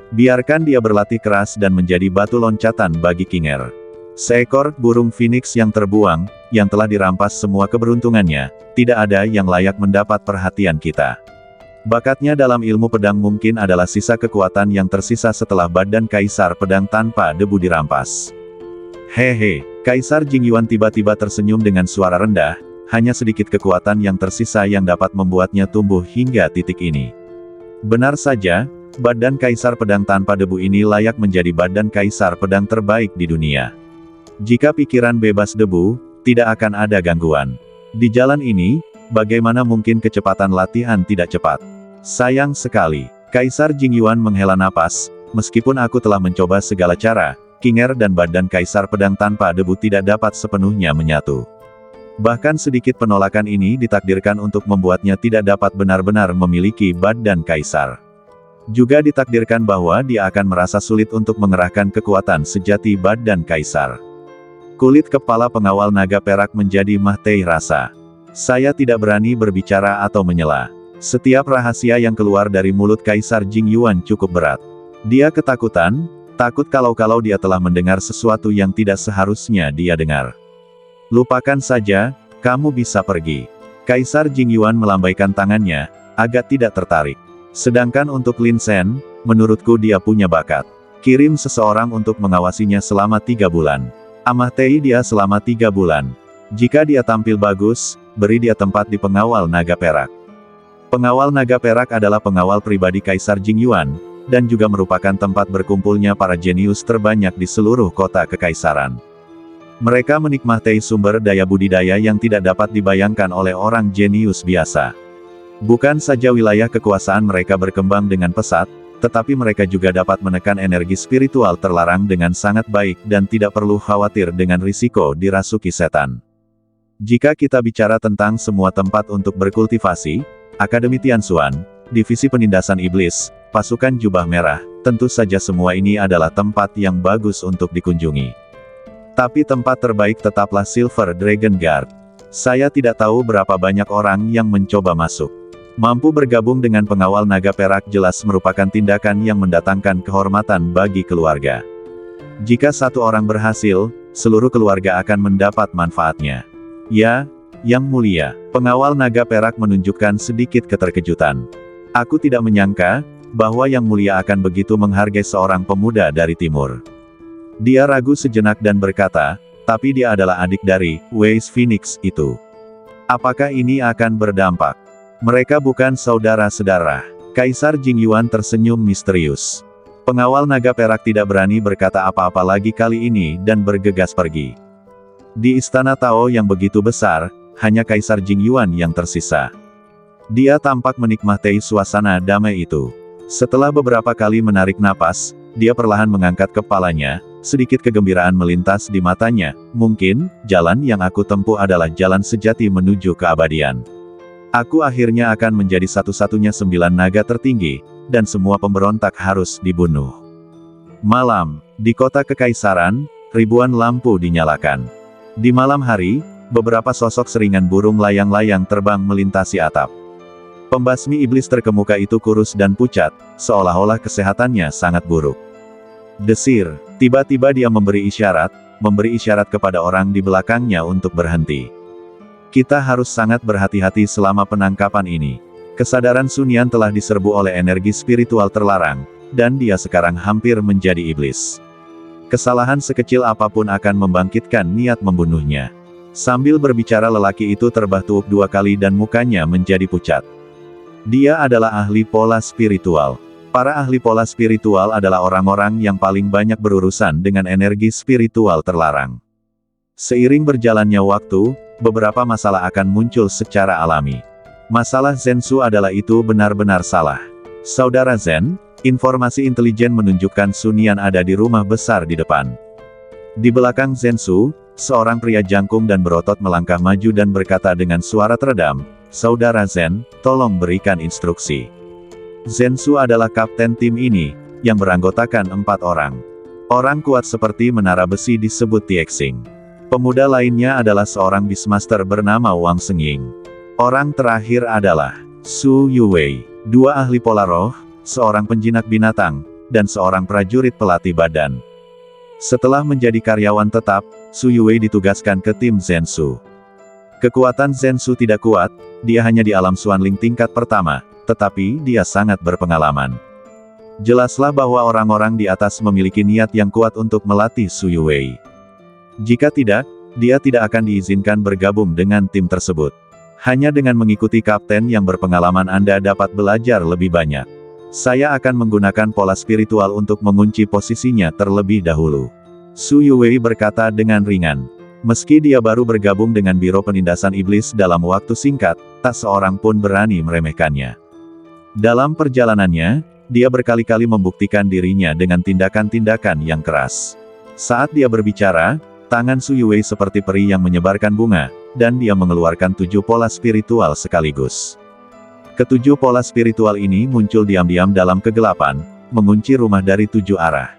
Biarkan dia berlatih keras dan menjadi batu loncatan bagi King Er. Seekor burung phoenix yang terbuang, yang telah dirampas semua keberuntungannya, tidak ada yang layak mendapat perhatian kita. Bakatnya dalam ilmu pedang mungkin adalah sisa kekuatan yang tersisa setelah badan Kaisar Pedang Tanpa Debu dirampas. Hehe, Kaisar Jing Yuan tiba-tiba tersenyum dengan suara rendah, hanya sedikit kekuatan yang tersisa yang dapat membuatnya tumbuh hingga titik ini. Benar saja, badan Kaisar Pedang Tanpa Debu ini layak menjadi badan Kaisar Pedang terbaik di dunia. Jika pikiran bebas debu, tidak akan ada gangguan. Di jalan ini, bagaimana mungkin kecepatan latihan tidak cepat? Sayang sekali. Kaisar Jing Yuan menghela napas, meskipun aku telah mencoba segala cara, King Er dan badan Kaisar Pedang Tanpa Debu tidak dapat sepenuhnya menyatu. Bahkan sedikit penolakan ini ditakdirkan untuk membuatnya tidak dapat benar-benar memiliki badan Kaisar. Juga ditakdirkan bahwa dia akan merasa sulit untuk mengerahkan kekuatan sejati badan Kaisar. Kulit kepala pengawal naga perak menjadi mahtai rasa. Saya tidak berani berbicara atau menyela. Setiap rahasia yang keluar dari mulut Kaisar Jing Yuan cukup berat. Dia ketakutan, takut kalau dia telah mendengar sesuatu yang tidak seharusnya dia dengar. Lupakan saja, kamu bisa pergi. Kaisar Jing Yuan melambaikan tangannya, agak tidak tertarik. Sedangkan untuk Lin Shen, menurutku dia punya bakat. Kirim seseorang untuk mengawasinya selama 3 bulan. Amahtei dia selama 3 bulan. Jika dia tampil bagus, beri dia tempat di pengawal naga perak. Pengawal naga perak adalah pengawal pribadi Kaisar Jing Yuan, dan juga merupakan tempat berkumpulnya para jenius terbanyak di seluruh kota kekaisaran. Mereka menikmati sumber daya budidaya yang tidak dapat dibayangkan oleh orang jenius biasa. Bukan saja wilayah kekuasaan mereka berkembang dengan pesat, tetapi mereka juga dapat menekan energi spiritual terlarang dengan sangat baik dan tidak perlu khawatir dengan risiko dirasuki setan. Jika kita bicara tentang semua tempat untuk berkultivasi, Akademi Tianxuan, Divisi Penindasan Iblis, Pasukan Jubah Merah, tentu saja semua ini adalah tempat yang bagus untuk dikunjungi. Tapi tempat terbaik tetaplah Silver Dragon Guard. Saya tidak tahu berapa banyak orang yang mencoba masuk. Mampu bergabung dengan pengawal naga perak jelas merupakan tindakan yang mendatangkan kehormatan bagi keluarga. Jika satu orang berhasil, seluruh keluarga akan mendapat manfaatnya. Ya, Yang Mulia, pengawal naga perak menunjukkan sedikit keterkejutan. Aku tidak menyangka bahwa Yang Mulia akan begitu menghargai seorang pemuda dari timur. Dia ragu sejenak dan berkata, tapi dia adalah adik dari Weiss Phoenix itu. Apakah ini akan berdampak? Mereka bukan saudara-saudara. Kaisar Jing Yuan tersenyum misterius. Pengawal naga perak tidak berani berkata apa-apa lagi kali ini dan bergegas pergi. Di istana Tao yang begitu besar, hanya Kaisar Jing Yuan yang tersisa. Dia tampak menikmati suasana damai itu. Setelah beberapa kali menarik napas, dia perlahan mengangkat kepalanya, sedikit kegembiraan melintas di matanya. Mungkin, jalan yang aku tempuh adalah jalan sejati menuju keabadian. Aku akhirnya akan menjadi satu-satunya 9 naga tertinggi, dan semua pemberontak harus dibunuh. Malam, di kota kekaisaran, ribuan lampu dinyalakan. Di malam hari, beberapa sosok seringan burung layang-layang terbang melintasi atap. Pembasmi iblis terkemuka itu kurus dan pucat, seolah-olah kesehatannya sangat buruk. Desir, tiba-tiba dia memberi isyarat kepada orang di belakangnya untuk berhenti. Kita harus sangat berhati-hati selama penangkapan ini. Kesadaran Sun Yan telah diserbu oleh energi spiritual terlarang, dan dia sekarang hampir menjadi iblis. Kesalahan sekecil apapun akan membangkitkan niat membunuhnya. Sambil berbicara lelaki itu terbahtuk 2 kali dan mukanya menjadi pucat. Dia adalah ahli pola spiritual. Para ahli pola spiritual adalah orang-orang yang paling banyak berurusan dengan energi spiritual terlarang. Seiring berjalannya waktu, beberapa masalah akan muncul secara alami. Masalah Zensu adalah itu benar-benar salah. Saudara Zen, informasi intelijen menunjukkan Sun Yan ada di rumah besar di depan. Di belakang Zensu, seorang pria jangkung dan berotot melangkah maju dan berkata dengan suara teredam, "Saudara Zen, tolong berikan instruksi." Zensu adalah kapten tim ini, yang beranggotakan 4 orang. Orang kuat seperti menara besi disebut Tiexing. Pemuda lainnya adalah seorang Beastmaster bernama Wang Sengying. Orang terakhir adalah Su Yuwei, 2 ahli pola roh, seorang penjinak binatang, dan seorang prajurit pelatih badan. Setelah menjadi karyawan tetap, Su Yuwei ditugaskan ke tim Zensu. Kekuatan Zensu tidak kuat, dia hanya di alam Xuanling tingkat pertama, tetapi dia sangat berpengalaman. Jelaslah bahwa orang-orang di atas memiliki niat yang kuat untuk melatih Su Yuwei. Jika tidak, dia tidak akan diizinkan bergabung dengan tim tersebut. Hanya dengan mengikuti kapten yang berpengalaman Anda dapat belajar lebih banyak. Saya akan menggunakan pola spiritual untuk mengunci posisinya terlebih dahulu. Su Yuwei berkata dengan ringan. Meski dia baru bergabung dengan Biro Penindasan Iblis dalam waktu singkat, tak seorang pun berani meremehkannya. Dalam perjalanannya, dia berkali-kali membuktikan dirinya dengan tindakan-tindakan yang keras. Saat dia berbicara, tangan Su Yuwei seperti peri yang menyebarkan bunga, dan dia mengeluarkan 7 pola spiritual sekaligus. Ketujuh pola spiritual ini muncul diam-diam dalam kegelapan, mengunci rumah dari 7 arah.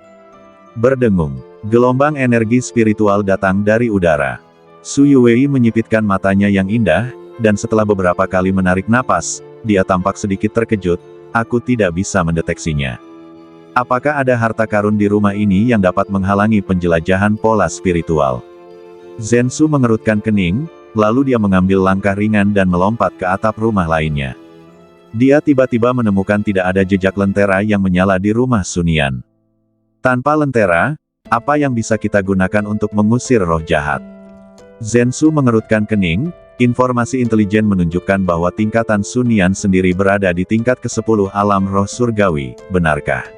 Berdengung, gelombang energi spiritual datang dari udara. Su Yuwei menyipitkan matanya yang indah, dan setelah beberapa kali menarik napas, dia tampak sedikit terkejut. Aku tidak bisa mendeteksinya. Apakah ada harta karun di rumah ini yang dapat menghalangi penjelajahan pola spiritual? Zensu mengerutkan kening, lalu dia mengambil langkah ringan dan melompat ke atap rumah lainnya. Dia tiba-tiba menemukan tidak ada jejak lentera yang menyala di rumah Sun Yan. Tanpa lentera, apa yang bisa kita gunakan untuk mengusir roh jahat? Zensu mengerutkan kening. Informasi intelijen menunjukkan bahwa tingkatan Sun Yan sendiri berada di tingkat ke-10 alam roh surgawi, benarkah?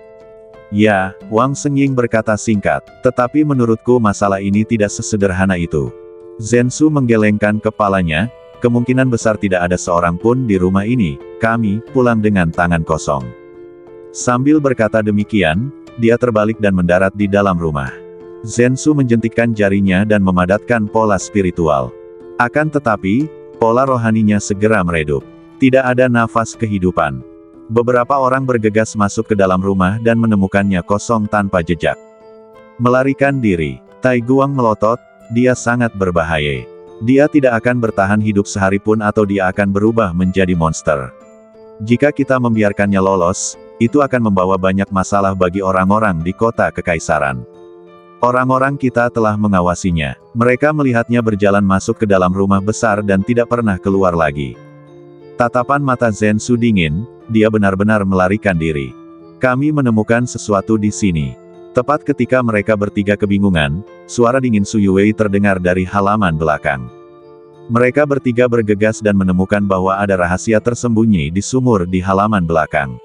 Ya, Wang Sengying berkata singkat, tetapi menurutku masalah ini tidak sesederhana itu. Zensu menggelengkan kepalanya, kemungkinan besar tidak ada seorang pun di rumah ini, kami pulang dengan tangan kosong. Sambil berkata demikian, dia terbalik dan mendarat di dalam rumah. Zensu menjentikkan jarinya dan memadatkan pola spiritual. Akan tetapi, pola rohaninya segera meredup. Tidak ada nafas kehidupan. Beberapa orang bergegas masuk ke dalam rumah dan menemukannya kosong tanpa jejak. Melarikan diri. Tai Guang melotot, dia sangat berbahaya. Dia tidak akan bertahan hidup sehari pun atau dia akan berubah menjadi monster. Jika kita membiarkannya lolos, itu akan membawa banyak masalah bagi orang-orang di kota kekaisaran. Orang-orang kita telah mengawasinya. Mereka melihatnya berjalan masuk ke dalam rumah besar dan tidak pernah keluar lagi. Tatapan mata Zensu dingin, dia benar-benar melarikan diri. Kami menemukan sesuatu di sini. Tepat ketika mereka bertiga kebingungan, suara dingin Su Yuwei terdengar dari halaman belakang. Mereka bertiga bergegas dan menemukan bahwa ada rahasia tersembunyi di sumur di halaman belakang.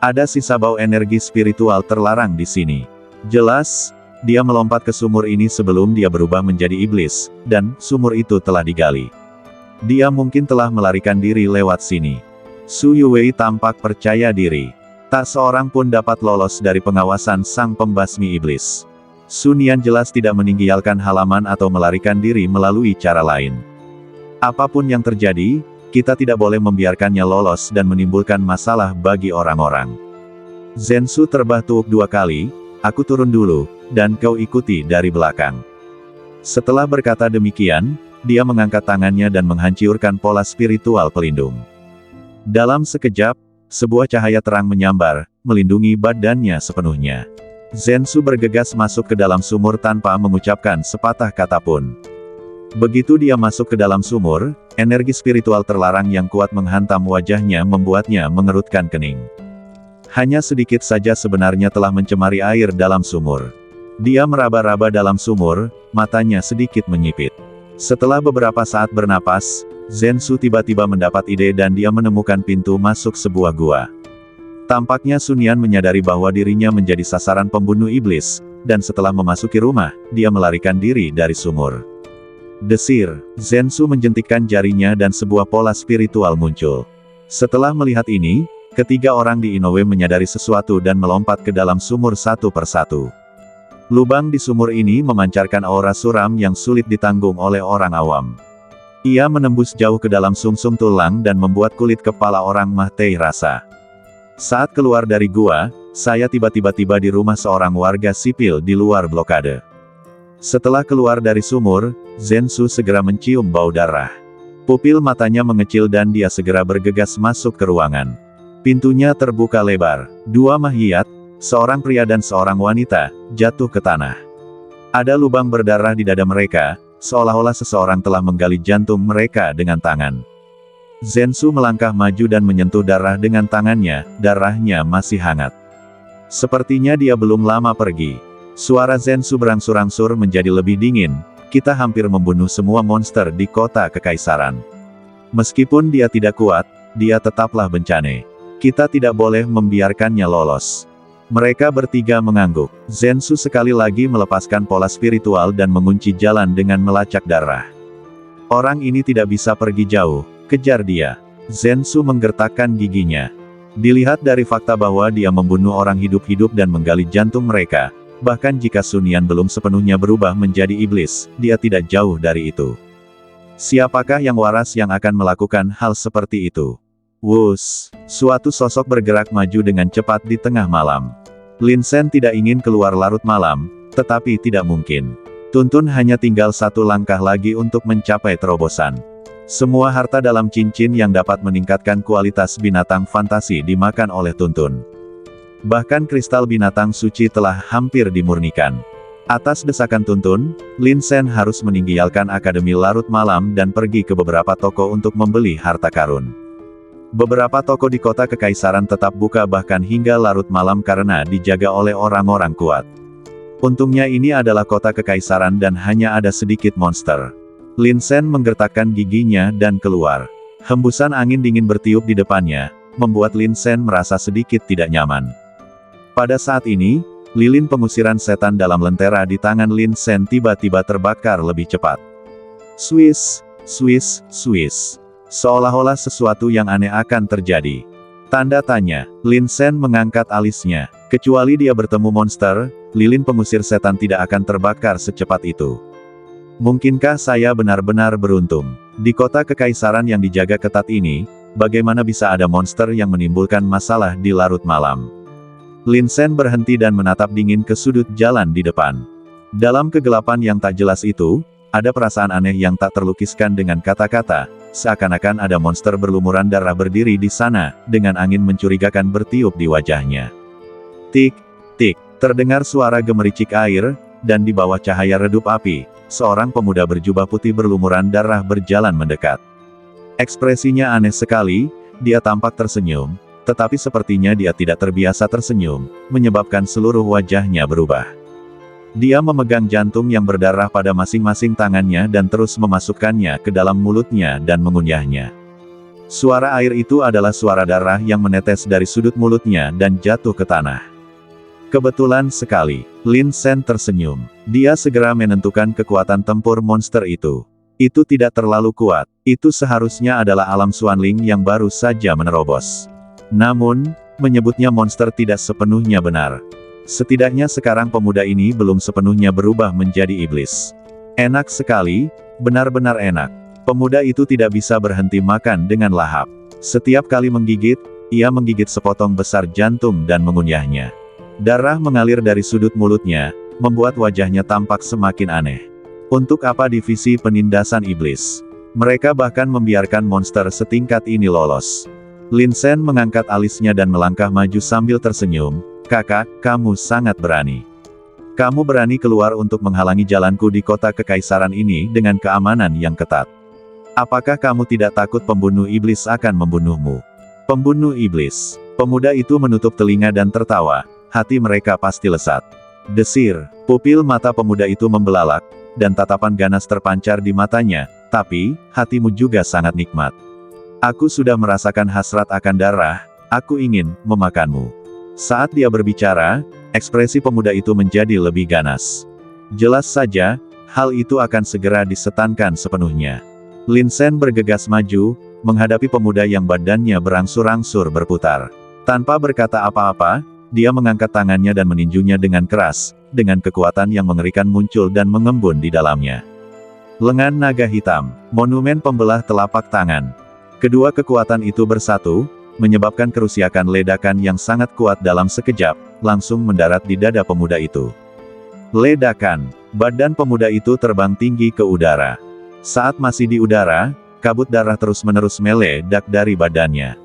Ada sisa bau energi spiritual terlarang di sini. Jelas, dia melompat ke sumur ini sebelum dia berubah menjadi iblis, dan sumur itu telah digali. Dia mungkin telah melarikan diri lewat sini. Su Yuwei tampak percaya diri. Tak seorang pun dapat lolos dari pengawasan sang pembasmi iblis. Sun Yan jelas tidak meninggalkan halaman atau melarikan diri melalui cara lain. Apapun yang terjadi, kita tidak boleh membiarkannya lolos dan menimbulkan masalah bagi orang-orang. Zensu terbahtuk 2 kali, aku turun dulu, dan kau ikuti dari belakang. Setelah berkata demikian, dia mengangkat tangannya dan menghancurkan pola spiritual pelindung. Dalam sekejap, sebuah cahaya terang menyambar, melindungi badannya sepenuhnya. Zensu bergegas masuk ke dalam sumur tanpa mengucapkan sepatah kata pun. Begitu dia masuk ke dalam sumur, energi spiritual terlarang yang kuat menghantam wajahnya membuatnya mengerutkan kening. Hanya sedikit saja sebenarnya telah mencemari air dalam sumur. Dia meraba-raba dalam sumur, matanya sedikit menyipit. Setelah beberapa saat bernapas, Zhensu tiba-tiba mendapat ide dan dia menemukan pintu masuk sebuah gua. Tampaknya Sun Yan menyadari bahwa dirinya menjadi sasaran pembunuh iblis, dan setelah memasuki rumah, dia melarikan diri dari sumur. Desir, Zhensu menjentikkan jarinya dan sebuah pola spiritual muncul. Setelah melihat ini, ketiga orang di Inoue menyadari sesuatu dan melompat ke dalam sumur satu persatu. Lubang di sumur ini memancarkan aura suram yang sulit ditanggung oleh orang awam. Ia menembus jauh ke dalam sumsum tulang dan membuat kulit kepala orang mati rasa. Saat keluar dari gua, saya tiba-tiba tiba di rumah seorang warga sipil di luar blokade. Setelah keluar dari sumur, Zhensu segera mencium bau darah. Pupil matanya mengecil dan dia segera bergegas masuk ke ruangan. Pintunya terbuka lebar. Dua mayat, seorang pria dan seorang wanita, jatuh ke tanah. Ada lubang berdarah di dada mereka, seolah-olah seseorang telah menggali jantung mereka dengan tangan. Zhensu melangkah maju dan menyentuh darah dengan tangannya, darahnya masih hangat. Sepertinya dia belum lama pergi. Suara Zhensu berangsur-angsur menjadi lebih dingin, kita hampir membunuh semua monster di kota kekaisaran. Meskipun dia tidak kuat, dia tetaplah bencana. Kita tidak boleh membiarkannya lolos. Mereka bertiga mengangguk. Zhensu sekali lagi melepaskan pola spiritual dan mengunci jalan dengan melacak darah. Orang ini tidak bisa pergi jauh, kejar dia. Zhensu menggertakkan giginya. Dilihat dari fakta bahwa dia membunuh orang hidup-hidup dan menggali jantung mereka, bahkan jika Sun Yan belum sepenuhnya berubah menjadi iblis, dia tidak jauh dari itu. Siapakah yang waras yang akan melakukan hal seperti itu? Wus, suatu sosok bergerak maju dengan cepat di tengah malam. Lin Shen tidak ingin keluar larut malam, tetapi tidak mungkin. Tuntun hanya tinggal satu langkah lagi untuk mencapai terobosan. Semua harta dalam cincin yang dapat meningkatkan kualitas binatang fantasi dimakan oleh Tuntun. Bahkan kristal binatang suci telah hampir dimurnikan. Atas desakan Tuntun, Lin Shen harus meninggalkan Akademi Larut Malam dan pergi ke beberapa toko untuk membeli harta karun. Beberapa toko di kota kekaisaran tetap buka bahkan hingga larut malam karena dijaga oleh orang-orang kuat. Untungnya ini adalah kota kekaisaran dan hanya ada sedikit monster. Lin Shen menggertakkan giginya dan keluar. Hembusan angin dingin bertiup di depannya, membuat Lin Shen merasa sedikit tidak nyaman. Pada saat ini, lilin pengusiran setan dalam lentera di tangan Lin Shen tiba-tiba terbakar lebih cepat. Swish, swish, swish. Seolah-olah sesuatu yang aneh akan terjadi. Tanda tanya, Lin Shen mengangkat alisnya. Kecuali dia bertemu monster, lilin pengusir setan tidak akan terbakar secepat itu. Mungkinkah saya benar-benar beruntung? Di kota kekaisaran yang dijaga ketat ini, bagaimana bisa ada monster yang menimbulkan masalah di larut malam? Lin Shen berhenti dan menatap dingin ke sudut jalan di depan. Dalam kegelapan yang tak jelas itu, ada perasaan aneh yang tak terlukiskan dengan kata-kata, seakan-akan ada monster berlumuran darah berdiri di sana, dengan angin mencurigakan bertiup di wajahnya. Tik, tik, terdengar suara gemericik air, dan di bawah cahaya redup api, seorang pemuda berjubah putih berlumuran darah berjalan mendekat. Ekspresinya aneh sekali, dia tampak tersenyum, tetapi sepertinya dia tidak terbiasa tersenyum, menyebabkan seluruh wajahnya berubah. Dia memegang jantung yang berdarah pada masing-masing tangannya dan terus memasukkannya ke dalam mulutnya dan mengunyahnya. Suara air itu adalah suara darah yang menetes dari sudut mulutnya dan jatuh ke tanah. Kebetulan sekali, Lin Shen tersenyum. Dia segera menentukan kekuatan tempur monster itu. Itu tidak terlalu kuat, itu seharusnya adalah alam Xuanling yang baru saja menerobos. Namun, menyebutnya monster tidak sepenuhnya benar. Setidaknya sekarang pemuda ini belum sepenuhnya berubah menjadi iblis. Enak sekali, benar-benar enak. Pemuda itu tidak bisa berhenti makan dengan lahap. Setiap kali menggigit, ia menggigit sepotong besar jantung dan mengunyahnya. Darah mengalir dari sudut mulutnya, membuat wajahnya tampak semakin aneh. Untuk apa divisi penindasan iblis? Mereka bahkan membiarkan monster setingkat ini lolos. Lin Shen mengangkat alisnya dan melangkah maju sambil tersenyum. Kakak, kamu sangat berani. Kamu berani keluar untuk menghalangi jalanku di kota kekaisaran ini dengan keamanan yang ketat. Apakah kamu tidak takut pembunuh iblis akan membunuhmu? Pembunuh iblis. Pemuda itu menutup telinga dan tertawa, hati mereka pasti lesat. Desir, pupil mata pemuda itu membelalak, dan tatapan ganas terpancar di matanya, tapi, hatimu juga sangat nikmat. Aku sudah merasakan hasrat akan darah, aku ingin memakanmu. Saat dia berbicara, ekspresi pemuda itu menjadi lebih ganas. Jelas saja, hal itu akan segera disetankan sepenuhnya. Lin Sen bergegas maju, menghadapi pemuda yang badannya berangsur-angsur berputar. Tanpa berkata apa-apa, dia mengangkat tangannya dan meninjunya dengan keras, dengan kekuatan yang mengerikan muncul dan mengembun di dalamnya. Lengan naga hitam, monumen pembelah telapak tangan. Kedua kekuatan itu bersatu, menyebabkan kerusakan ledakan yang sangat kuat dalam sekejap, langsung mendarat di dada pemuda itu. Ledakan, badan pemuda itu terbang tinggi ke udara. Saat masih di udara, kabut darah terus-menerus meledak dari badannya.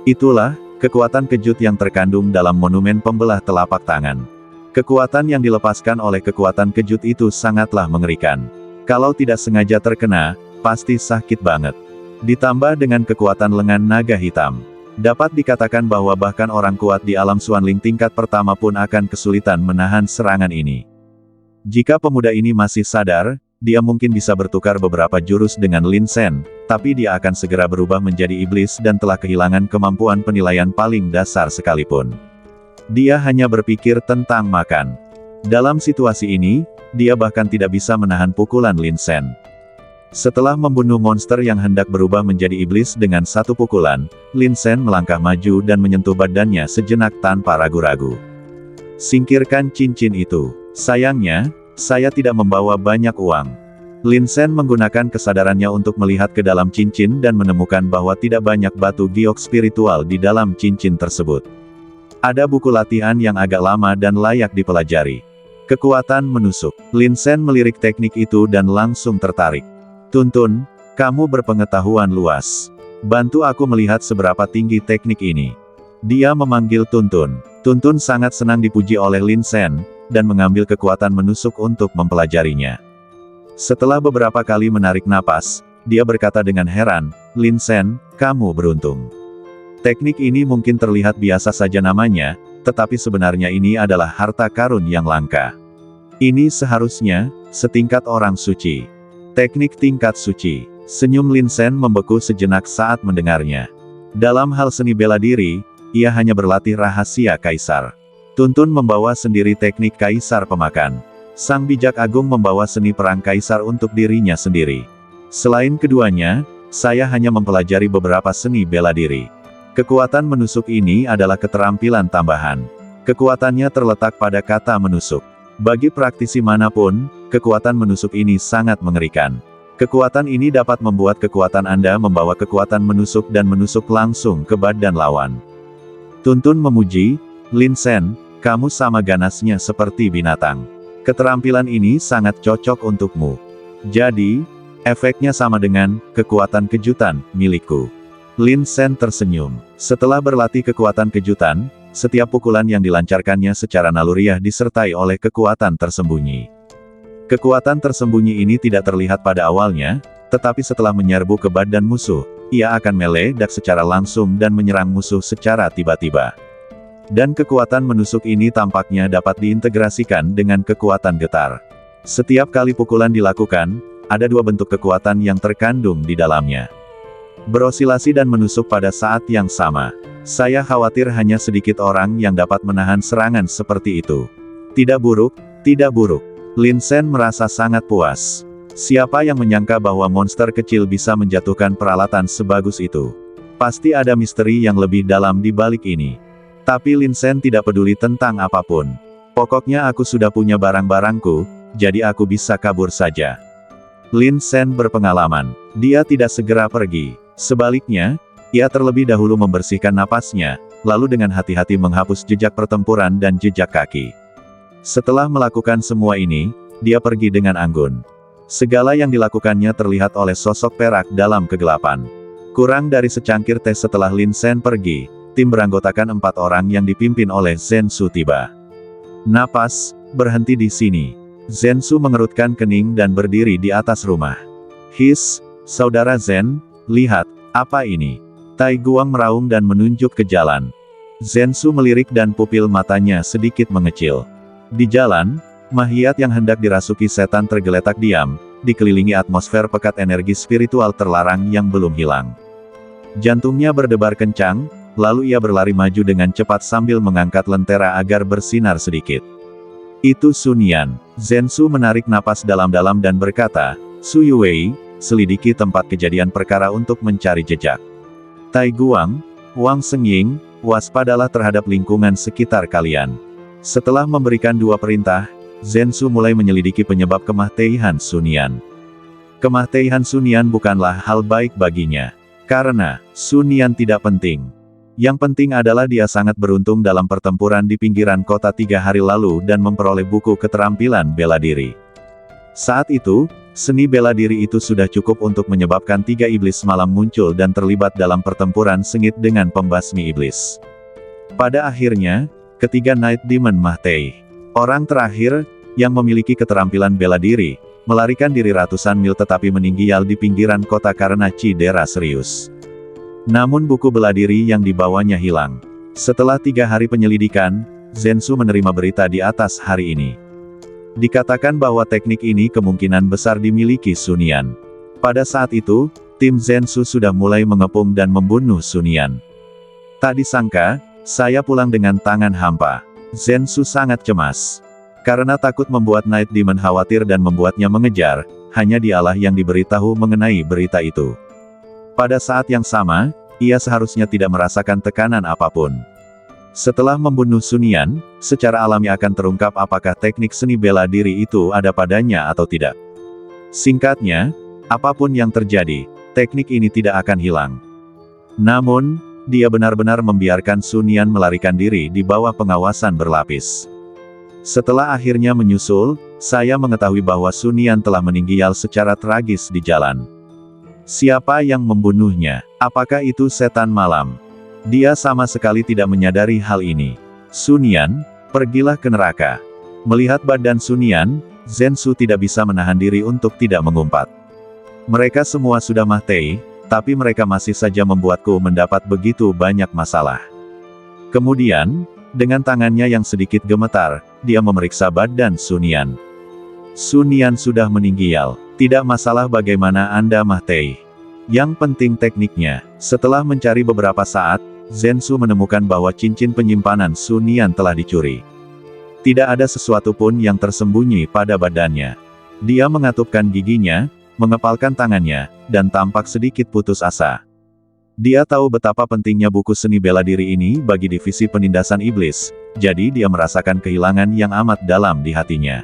Itulah kekuatan kejut yang terkandung dalam monumen pembelah telapak tangan. Kekuatan yang dilepaskan oleh kekuatan kejut itu sangatlah mengerikan. Kalau tidak sengaja terkena, pasti sakit banget. Ditambah dengan kekuatan lengan naga hitam. Dapat dikatakan bahwa bahkan orang kuat di alam Xuanling tingkat pertama pun akan kesulitan menahan serangan ini. Jika pemuda ini masih sadar, dia mungkin bisa bertukar beberapa jurus dengan Lin Sen, tapi dia akan segera berubah menjadi iblis dan telah kehilangan kemampuan penilaian paling dasar sekalipun. Dia hanya berpikir tentang makan. Dalam situasi ini, dia bahkan tidak bisa menahan pukulan Lin Sen. Setelah membunuh monster yang hendak berubah menjadi iblis dengan satu pukulan, Lin Sen melangkah maju dan menyentuh badannya sejenak tanpa ragu-ragu. Singkirkan cincin itu. Sayangnya, saya tidak membawa banyak uang. Lin Sen menggunakan kesadarannya untuk melihat ke dalam cincin dan menemukan bahwa tidak banyak batu giok spiritual di dalam cincin tersebut. Ada buku latihan yang agak lama dan layak dipelajari. Kekuatan menusuk. Lin Sen melirik teknik itu dan langsung tertarik. Tuntun, kamu berpengetahuan luas. Bantu aku melihat seberapa tinggi teknik ini. Dia memanggil Tuntun. Tuntun sangat senang dipuji oleh Lin Sen, dan mengambil kekuatan menusuk untuk mempelajarinya. Setelah beberapa kali menarik napas, dia berkata dengan heran, Lin Sen, kamu beruntung. Teknik ini mungkin terlihat biasa saja namanya, tetapi sebenarnya ini adalah harta karun yang langka. Ini seharusnya setingkat orang suci. Teknik tingkat suci. Senyum Lin Sen membeku sejenak saat mendengarnya. Dalam hal seni bela diri, ia hanya berlatih rahasia kaisar. Tuntun membawa sendiri teknik kaisar pemakan. Sang bijak agung membawa seni perang kaisar untuk dirinya sendiri. Selain keduanya, saya hanya mempelajari beberapa seni bela diri. Kekuatan menusuk ini adalah keterampilan tambahan. Kekuatannya terletak pada kata menusuk. Bagi praktisi manapun, kekuatan menusuk ini sangat mengerikan. Kekuatan ini dapat membuat kekuatan Anda membawa kekuatan menusuk dan menusuk langsung ke badan lawan. Tuntun memuji, Lin Sen, kamu sama ganasnya seperti binatang. Keterampilan ini sangat cocok untukmu. Jadi, efeknya sama dengan kekuatan kejutan milikku. Lin Sen tersenyum. Setelah berlatih kekuatan kejutan, setiap pukulan yang dilancarkannya secara naluriah disertai oleh kekuatan tersembunyi. Kekuatan tersembunyi ini tidak terlihat pada awalnya, tetapi setelah menyerbu ke badan musuh, ia akan meledak secara langsung dan menyerang musuh secara tiba-tiba. Dan kekuatan menusuk ini tampaknya dapat diintegrasikan dengan kekuatan getar. Setiap kali pukulan dilakukan, ada dua bentuk kekuatan yang terkandung di dalamnya. Berosilasi dan menusuk pada saat yang sama. Saya khawatir hanya sedikit orang yang dapat menahan serangan seperti itu. Tidak buruk, tidak buruk. Lin Sen merasa sangat puas. Siapa yang menyangka bahwa monster kecil bisa menjatuhkan peralatan sebagus itu? Pasti ada misteri yang lebih dalam di balik ini. Tapi Lin Sen tidak peduli tentang apapun. Pokoknya aku sudah punya barang-barangku, jadi aku bisa kabur saja. Lin Sen berpengalaman. Dia tidak segera pergi. Sebaliknya, ia terlebih dahulu membersihkan napasnya, lalu dengan hati-hati menghapus jejak pertempuran dan jejak kaki. Setelah melakukan semua ini, dia pergi dengan anggun. Segala yang dilakukannya terlihat oleh sosok perak dalam kegelapan. Kurang dari secangkir teh setelah Lin Sen pergi, tim beranggotakan 4 orang yang dipimpin oleh Zhensu tiba. Napas, berhenti di sini. Zhensu mengerutkan kening dan berdiri di atas rumah. His, saudara Zhen, lihat, apa ini? Tai Guang meraung dan menunjuk ke jalan. Zhensu melirik dan pupil matanya sedikit mengecil. Di jalan, Mahiat yang hendak dirasuki setan tergeletak diam, dikelilingi atmosfer pekat energi spiritual terlarang yang belum hilang. Jantungnya berdebar kencang, lalu ia berlari maju dengan cepat sambil mengangkat lentera agar bersinar sedikit. Itu Sun Yan. Zhensu menarik napas dalam-dalam dan berkata, Su Yuwei, selidiki tempat kejadian perkara untuk mencari jejak. Tai Guang, Wang Sengying, waspadalah terhadap lingkungan sekitar kalian. Setelah memberikan dua perintah, Zhensu mulai menyelidiki penyebab kematian Sun Yan. Kematian Sun Yan bukanlah hal baik baginya. Karena, Sun Yan tidak penting. Yang penting adalah dia sangat beruntung dalam pertempuran di pinggiran kota 3 hari lalu dan memperoleh buku keterampilan bela diri. Saat itu, seni bela diri itu sudah cukup untuk menyebabkan 3 iblis malam muncul dan terlibat dalam pertempuran sengit dengan pembasmi iblis. Pada akhirnya, ketiga Night Demon Mahtei, orang terakhir, yang memiliki keterampilan bela diri, melarikan diri ratusan mil tetapi meninggal di pinggiran kota karena cedera serius. Namun buku bela diri yang dibawanya hilang. Setelah 3 hari penyelidikan, Zhensu menerima berita di atas hari ini. Dikatakan bahwa teknik ini kemungkinan besar dimiliki Sun Yan. Pada saat itu, tim Zhensu sudah mulai mengepung dan membunuh Sun Yan. Tak disangka, saya pulang dengan tangan hampa. Zhensu sangat cemas. Karena takut membuat Night Demon khawatir dan membuatnya mengejar, hanya dialah yang diberitahu mengenai berita itu. Pada saat yang sama, ia seharusnya tidak merasakan tekanan apapun. Setelah membunuh Sun Yan, secara alami akan terungkap apakah teknik seni bela diri itu ada padanya atau tidak. Singkatnya, apapun yang terjadi, teknik ini tidak akan hilang. Namun, dia benar-benar membiarkan Sun Yan melarikan diri di bawah pengawasan berlapis. Setelah akhirnya menyusul, saya mengetahui bahwa Sun Yan telah meninggal secara tragis di jalan. Siapa yang membunuhnya? Apakah itu setan malam? Dia sama sekali tidak menyadari hal ini. Sun Yan, pergilah ke neraka. Melihat badan Sun Yan, Zhensu tidak bisa menahan diri untuk tidak mengumpat. Mereka semua sudah Mahtei, tapi mereka masih saja membuatku mendapat begitu banyak masalah. Kemudian, dengan tangannya yang sedikit gemetar, dia memeriksa badan Sun Yan. Sun Yan sudah meninggal. Tidak masalah bagaimana Anda Mahtei. Yang penting tekniknya. Setelah mencari beberapa saat, Zhensu menemukan bahwa cincin penyimpanan Sun Yan telah dicuri. Tidak ada sesuatu pun yang tersembunyi pada badannya. Dia mengatupkan giginya, mengepalkan tangannya, dan tampak sedikit putus asa. Dia tahu betapa pentingnya buku seni bela diri ini bagi divisi penindasan iblis, jadi dia merasakan kehilangan yang amat dalam di hatinya.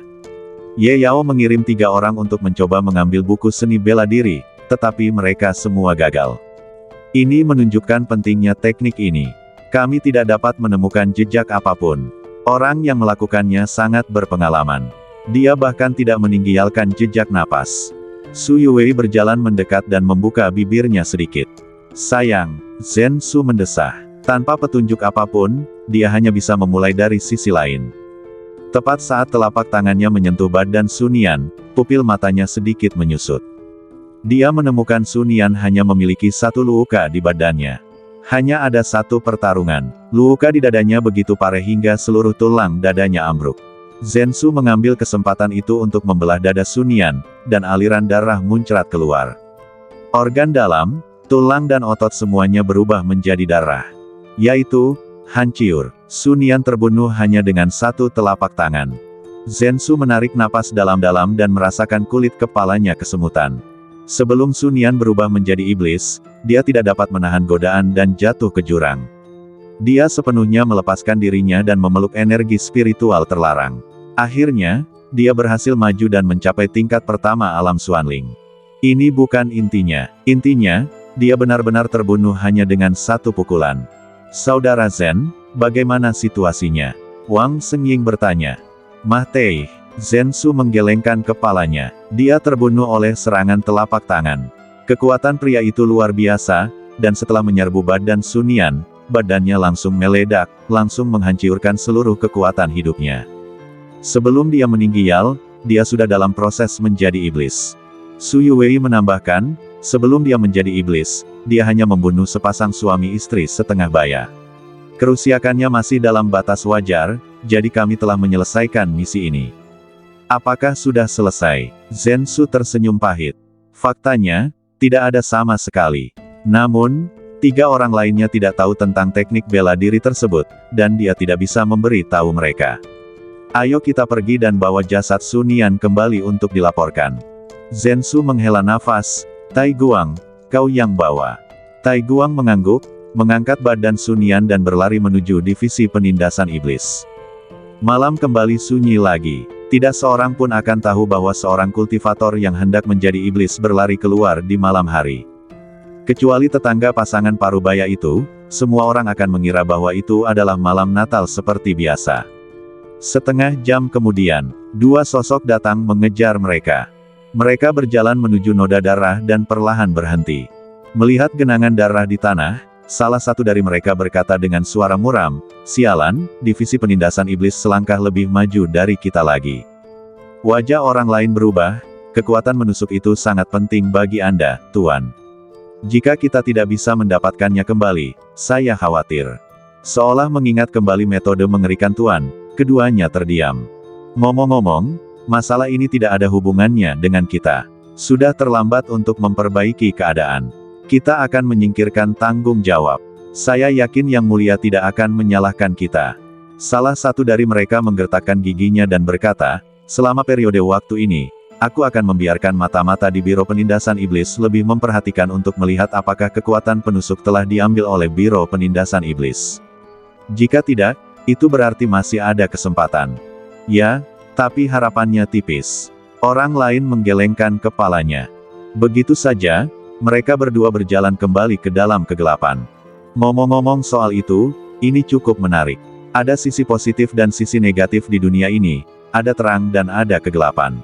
Ye Yao mengirim 3 orang untuk mencoba mengambil buku seni bela diri, tetapi mereka semua gagal. Ini menunjukkan pentingnya teknik ini. Kami tidak dapat menemukan jejak apapun. Orang yang melakukannya sangat berpengalaman. Dia bahkan tidak meninggalkan jejak napas. Su Yuwei berjalan mendekat dan membuka bibirnya sedikit. Sayang, Zhensu mendesah. Tanpa petunjuk apapun, dia hanya bisa memulai dari sisi lain. Tepat saat telapak tangannya menyentuh badan Sun Yan, pupil matanya sedikit menyusut. Dia menemukan Sun Yan hanya memiliki 1 luka di badannya. Hanya ada 1 pertarungan. Luka di dadanya begitu parah hingga seluruh tulang dadanya ambruk. Zhensu mengambil kesempatan itu untuk membelah dada Sun Yan, dan aliran darah muncrat keluar. Organ dalam, tulang dan otot semuanya berubah menjadi darah. Yaitu, hancur. Sun Yan terbunuh hanya dengan 1 telapak tangan. Zhensu menarik napas dalam-dalam dan merasakan kulit kepalanya kesemutan. Sebelum Sun Yan berubah menjadi iblis, dia tidak dapat menahan godaan dan jatuh ke jurang. Dia sepenuhnya melepaskan dirinya dan memeluk energi spiritual terlarang. Akhirnya, dia berhasil maju dan mencapai tingkat pertama alam Xuanling. Ini bukan intinya. Intinya, dia benar-benar terbunuh hanya dengan 1 pukulan. Saudara Zen, bagaimana situasinya? Wang Sengying bertanya. Mahtei. Zhensu menggelengkan kepalanya. Dia terbunuh oleh serangan telapak tangan. Kekuatan pria itu luar biasa, dan setelah menyerbu badan Sun Yan, badannya langsung meledak, langsung menghancurkan seluruh kekuatan hidupnya. Sebelum dia meninggal, dia sudah dalam proses menjadi iblis. Su Yuwei menambahkan, sebelum dia menjadi iblis, dia hanya membunuh sepasang suami istri setengah baya. Kerusakannya masih dalam batas wajar, jadi kami telah menyelesaikan misi ini. Apakah sudah selesai? Zensu tersenyum pahit. Faktanya, tidak ada sama sekali. Namun, 3 orang lainnya tidak tahu tentang teknik bela diri tersebut, dan dia tidak bisa memberi tahu mereka. Ayo kita pergi dan bawa jasad Sun Yan kembali untuk dilaporkan. Zensu menghela nafas. Tai Guang, kau yang bawa. Tai Guang mengangguk, mengangkat badan Sun Yan dan berlari menuju divisi penindasan iblis. Malam kembali sunyi lagi. Tidak seorang pun akan tahu bahwa seorang kultivator yang hendak menjadi iblis berlari keluar di malam hari. Kecuali tetangga pasangan parubaya itu, semua orang akan mengira bahwa itu adalah malam Natal seperti biasa. Setengah jam kemudian, 2 sosok datang mengejar mereka. Mereka berjalan menuju noda darah dan perlahan berhenti. Melihat genangan darah di tanah, salah satu dari mereka berkata dengan suara muram, "Sialan, divisi penindasan iblis selangkah lebih maju dari kita lagi." Wajah orang lain berubah, kekuatan menusuk itu sangat penting bagi Anda, Tuan. Jika kita tidak bisa mendapatkannya kembali, saya khawatir. Seolah mengingat kembali metode mengerikan Tuan, keduanya terdiam. Ngomong-ngomong, masalah ini tidak ada hubungannya dengan kita. Sudah terlambat untuk memperbaiki keadaan. Kita akan menyingkirkan tanggung jawab. Saya yakin Yang Mulia tidak akan menyalahkan kita. Salah satu dari mereka menggertakkan giginya dan berkata, selama periode waktu ini, aku akan membiarkan mata-mata di Biro Penindasan Iblis lebih memperhatikan untuk melihat apakah kekuatan penusuk telah diambil oleh Biro Penindasan Iblis. Jika tidak, itu berarti masih ada kesempatan. Ya, tapi harapannya tipis. Orang lain menggelengkan kepalanya. Begitu saja, mereka berdua berjalan kembali ke dalam kegelapan. Ngomong-ngomong soal itu, ini cukup menarik. Ada sisi positif dan sisi negatif di dunia ini, ada terang dan ada kegelapan.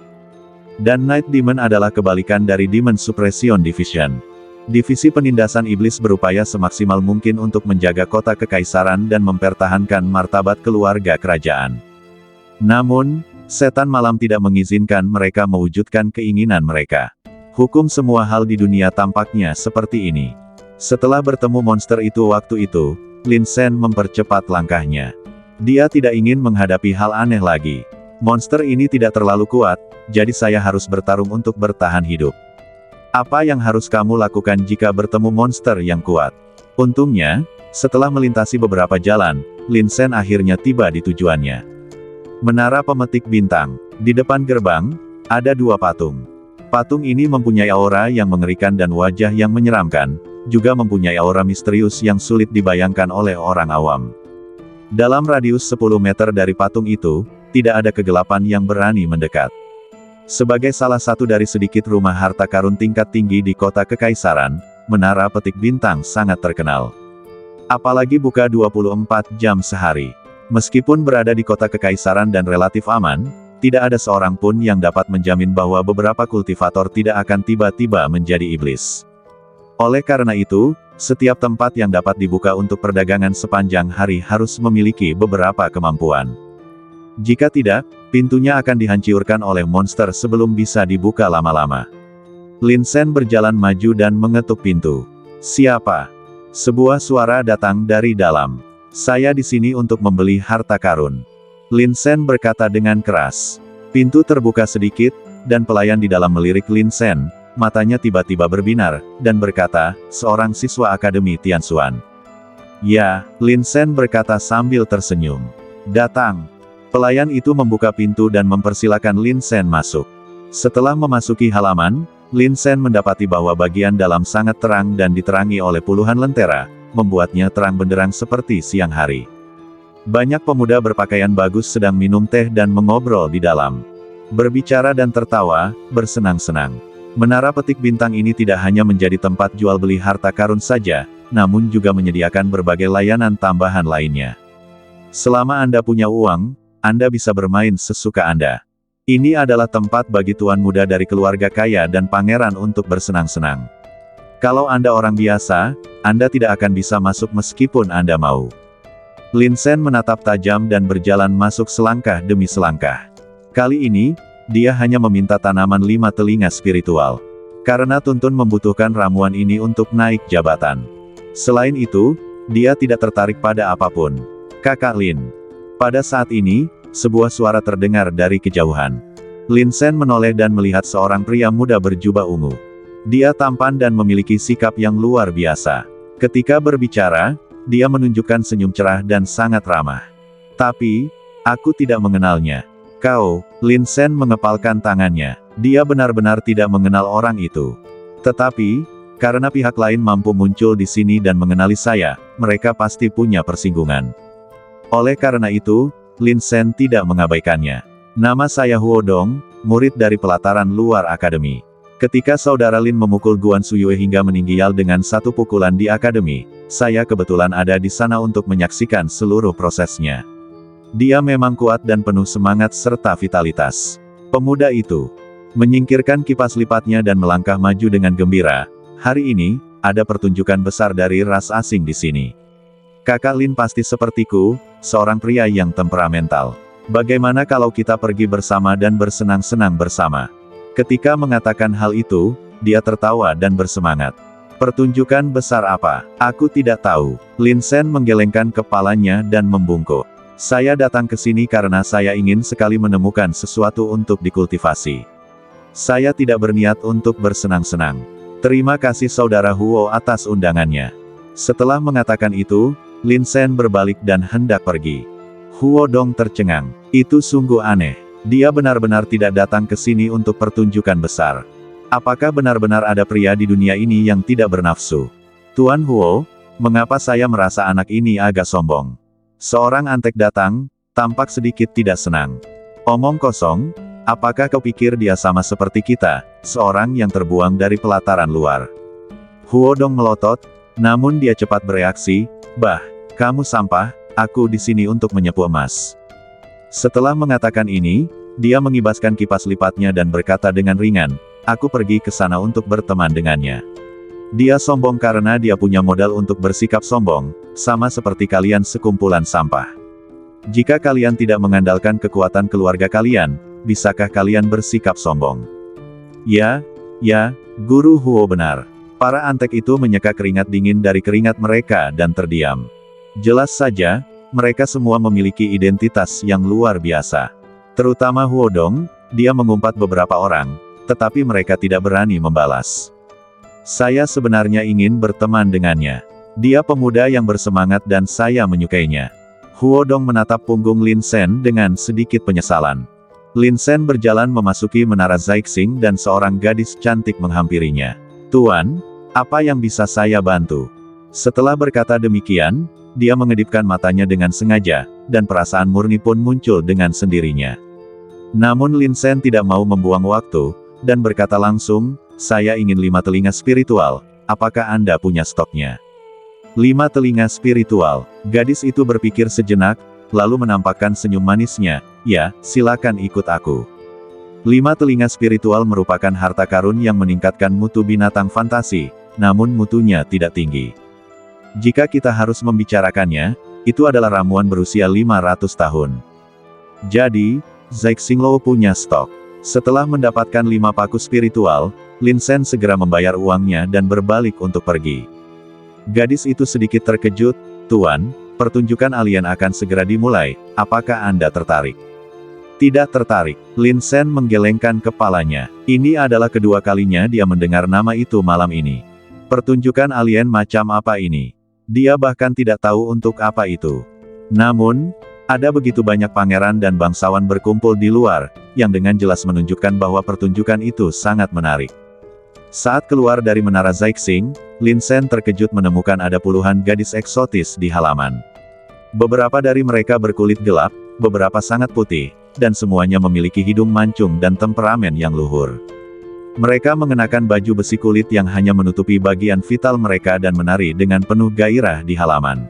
Dan Night Demon adalah kebalikan dari Demon Suppression Division. Divisi penindasan iblis berupaya semaksimal mungkin untuk menjaga kota kekaisaran dan mempertahankan martabat keluarga kerajaan. Namun, setan malam tidak mengizinkan mereka mewujudkan keinginan mereka. Hukum semua hal di dunia tampaknya seperti ini. Setelah bertemu monster itu waktu itu, Lin Sen mempercepat langkahnya. Dia tidak ingin menghadapi hal aneh lagi. Monster ini tidak terlalu kuat, jadi saya harus bertarung untuk bertahan hidup. Apa yang harus kamu lakukan jika bertemu monster yang kuat? Untungnya, setelah melintasi beberapa jalan, Lin Sen akhirnya tiba di tujuannya. Menara Pemetik Bintang. Di depan gerbang, ada 2 patung. Patung ini mempunyai aura yang mengerikan dan wajah yang menyeramkan, juga mempunyai aura misterius yang sulit dibayangkan oleh orang awam. Dalam radius 10 meter dari patung itu, tidak ada kegelapan yang berani mendekat. Sebagai salah satu dari sedikit rumah harta karun tingkat tinggi di kota kekaisaran, Menara Petik Bintang sangat terkenal. Apalagi buka 24 jam sehari. Meskipun berada di kota kekaisaran dan relatif aman, tidak ada seorang pun yang dapat menjamin bahwa beberapa kultivator tidak akan tiba-tiba menjadi iblis. Oleh karena itu, setiap tempat yang dapat dibuka untuk perdagangan sepanjang hari harus memiliki beberapa kemampuan. Jika tidak, pintunya akan dihancurkan oleh monster sebelum bisa dibuka lama-lama. Lin Sen berjalan maju dan mengetuk pintu. Siapa? Sebuah suara datang dari dalam. Saya di sini untuk membeli harta karun. Lin Sen berkata dengan keras. Pintu terbuka sedikit, dan pelayan di dalam melirik Lin Sen, matanya tiba-tiba berbinar, dan berkata, seorang siswa Akademi Tianxuan. Ya, Lin Sen berkata sambil tersenyum. Datang. Pelayan itu membuka pintu dan mempersilakan Lin Sen masuk. Setelah memasuki halaman, Lin Sen mendapati bahwa bagian dalam sangat terang dan diterangi oleh puluhan lentera, membuatnya terang benderang seperti siang hari. Banyak pemuda berpakaian bagus sedang minum teh dan mengobrol di dalam. Berbicara dan tertawa, bersenang-senang. Menara Petik Bintang ini tidak hanya menjadi tempat jual beli harta karun saja, namun juga menyediakan berbagai layanan tambahan lainnya. Selama Anda punya uang, Anda bisa bermain sesuka Anda. Ini adalah tempat bagi tuan muda dari keluarga kaya dan pangeran untuk bersenang-senang. Kalau Anda orang biasa, Anda tidak akan bisa masuk meskipun Anda mau. Lin Sen menatap tajam dan berjalan masuk selangkah demi selangkah. Kali ini, dia hanya meminta tanaman 5 telinga spiritual. Karena Tuntun membutuhkan ramuan ini untuk naik jabatan. Selain itu, Dia tidak tertarik pada apapun. Kakak Lin. Pada saat ini, sebuah suara terdengar dari kejauhan. Lin Sen menoleh dan melihat seorang pria muda berjubah ungu. Dia tampan dan memiliki sikap yang luar biasa. Ketika berbicara, dia menunjukkan senyum cerah dan sangat ramah. Tapi, aku tidak mengenalnya. Kau, Lin Sen mengepalkan tangannya. Dia benar-benar tidak mengenal orang itu. Tetapi, karena pihak lain mampu muncul di sini dan mengenali saya, mereka pasti punya persinggungan. Oleh karena itu, Lin Sen tidak mengabaikannya. Nama saya Huo Dong, murid dari pelataran luar akademi. Ketika saudara Lin memukul Guan Suyue hingga meninggal dengan satu pukulan di akademi, saya kebetulan ada di sana untuk menyaksikan seluruh prosesnya. Dia memang kuat dan penuh semangat serta vitalitas. Pemuda itu menyingkirkan kipas lipatnya dan melangkah maju dengan gembira. Hari ini, ada pertunjukan besar dari ras asing di sini. Kakak Lin pasti sepertiku, seorang pria yang temperamental. Bagaimana kalau kita pergi bersama dan bersenang-senang bersama? Ketika mengatakan hal itu, dia tertawa dan bersemangat. Pertunjukan besar apa? Aku tidak tahu. Lin Sen menggelengkan kepalanya dan membungkuk. Saya datang ke sini karena saya ingin sekali menemukan sesuatu untuk dikultivasi. Saya tidak berniat untuk bersenang-senang. Terima kasih saudara Huo atas undangannya. Setelah mengatakan itu, Lin Sen berbalik dan hendak pergi. Huo Dong tercengang. Itu sungguh aneh. Dia benar-benar tidak datang ke sini untuk pertunjukan besar. Apakah benar-benar ada pria di dunia ini yang tidak bernafsu? Tuan Huo, mengapa saya merasa anak ini agak sombong? Seorang antek datang, tampak sedikit tidak senang. Omong kosong, apakah kau pikir dia sama seperti kita, seorang yang terbuang dari pelataran luar? Huo Dong melotot, namun dia cepat bereaksi, bah, kamu sampah, aku di sini untuk menyapu emas. Setelah mengatakan ini, dia mengibaskan kipas lipatnya dan berkata dengan ringan, aku pergi ke sana untuk berteman dengannya. Dia sombong karena dia punya modal untuk bersikap sombong, sama seperti kalian sekumpulan sampah. Jika kalian tidak mengandalkan kekuatan keluarga kalian, bisakah kalian bersikap sombong? Ya, Guru Huo benar. Para antek itu menyeka keringat dingin dari keringat mereka dan terdiam. Jelas saja, mereka semua memiliki identitas yang luar biasa. Terutama Huo Dong, dia mengumpat beberapa orang, tetapi mereka tidak berani membalas. Saya sebenarnya ingin berteman dengannya. Dia pemuda yang bersemangat dan saya menyukainya. Huo Dong menatap punggung Lin Sen dengan sedikit penyesalan. Lin Sen berjalan memasuki menara Zaixing dan seorang gadis cantik menghampirinya. Tuan, apa yang bisa saya bantu? Setelah berkata demikian, dia mengedipkan matanya dengan sengaja, dan perasaan murni pun muncul dengan sendirinya. Namun Lin Sen tidak mau membuang waktu, dan berkata langsung, saya ingin 5 telinga spiritual, apakah Anda punya stoknya? 5 telinga spiritual. Gadis itu berpikir sejenak, lalu menampakkan senyum manisnya, ya, silakan ikut aku. 5 telinga spiritual merupakan harta karun yang meningkatkan mutu binatang fantasi, namun mutunya tidak tinggi. Jika kita harus membicarakannya, itu adalah ramuan berusia 500 tahun. Jadi, Zaixinglou punya stok. Setelah mendapatkan 5 paku spiritual, Lin Sen segera membayar uangnya dan berbalik untuk pergi. Gadis itu sedikit terkejut, Tuan, pertunjukan alien akan segera dimulai, apakah Anda tertarik? Tidak tertarik. Lin Sen menggelengkan kepalanya. Ini adalah kedua kalinya dia mendengar nama itu malam ini. Pertunjukan alien macam apa ini? Dia bahkan tidak tahu untuk apa itu. Namun, ada begitu banyak pangeran dan bangsawan berkumpul di luar, yang dengan jelas menunjukkan bahwa pertunjukan itu sangat menarik. Saat keluar dari menara Zaixing, Lin Sen terkejut menemukan ada puluhan gadis eksotis di halaman. Beberapa dari mereka berkulit gelap, beberapa sangat putih, dan semuanya memiliki hidung mancung dan temperamen yang luhur. Mereka mengenakan baju besi kulit yang hanya menutupi bagian vital mereka dan menari dengan penuh gairah di halaman.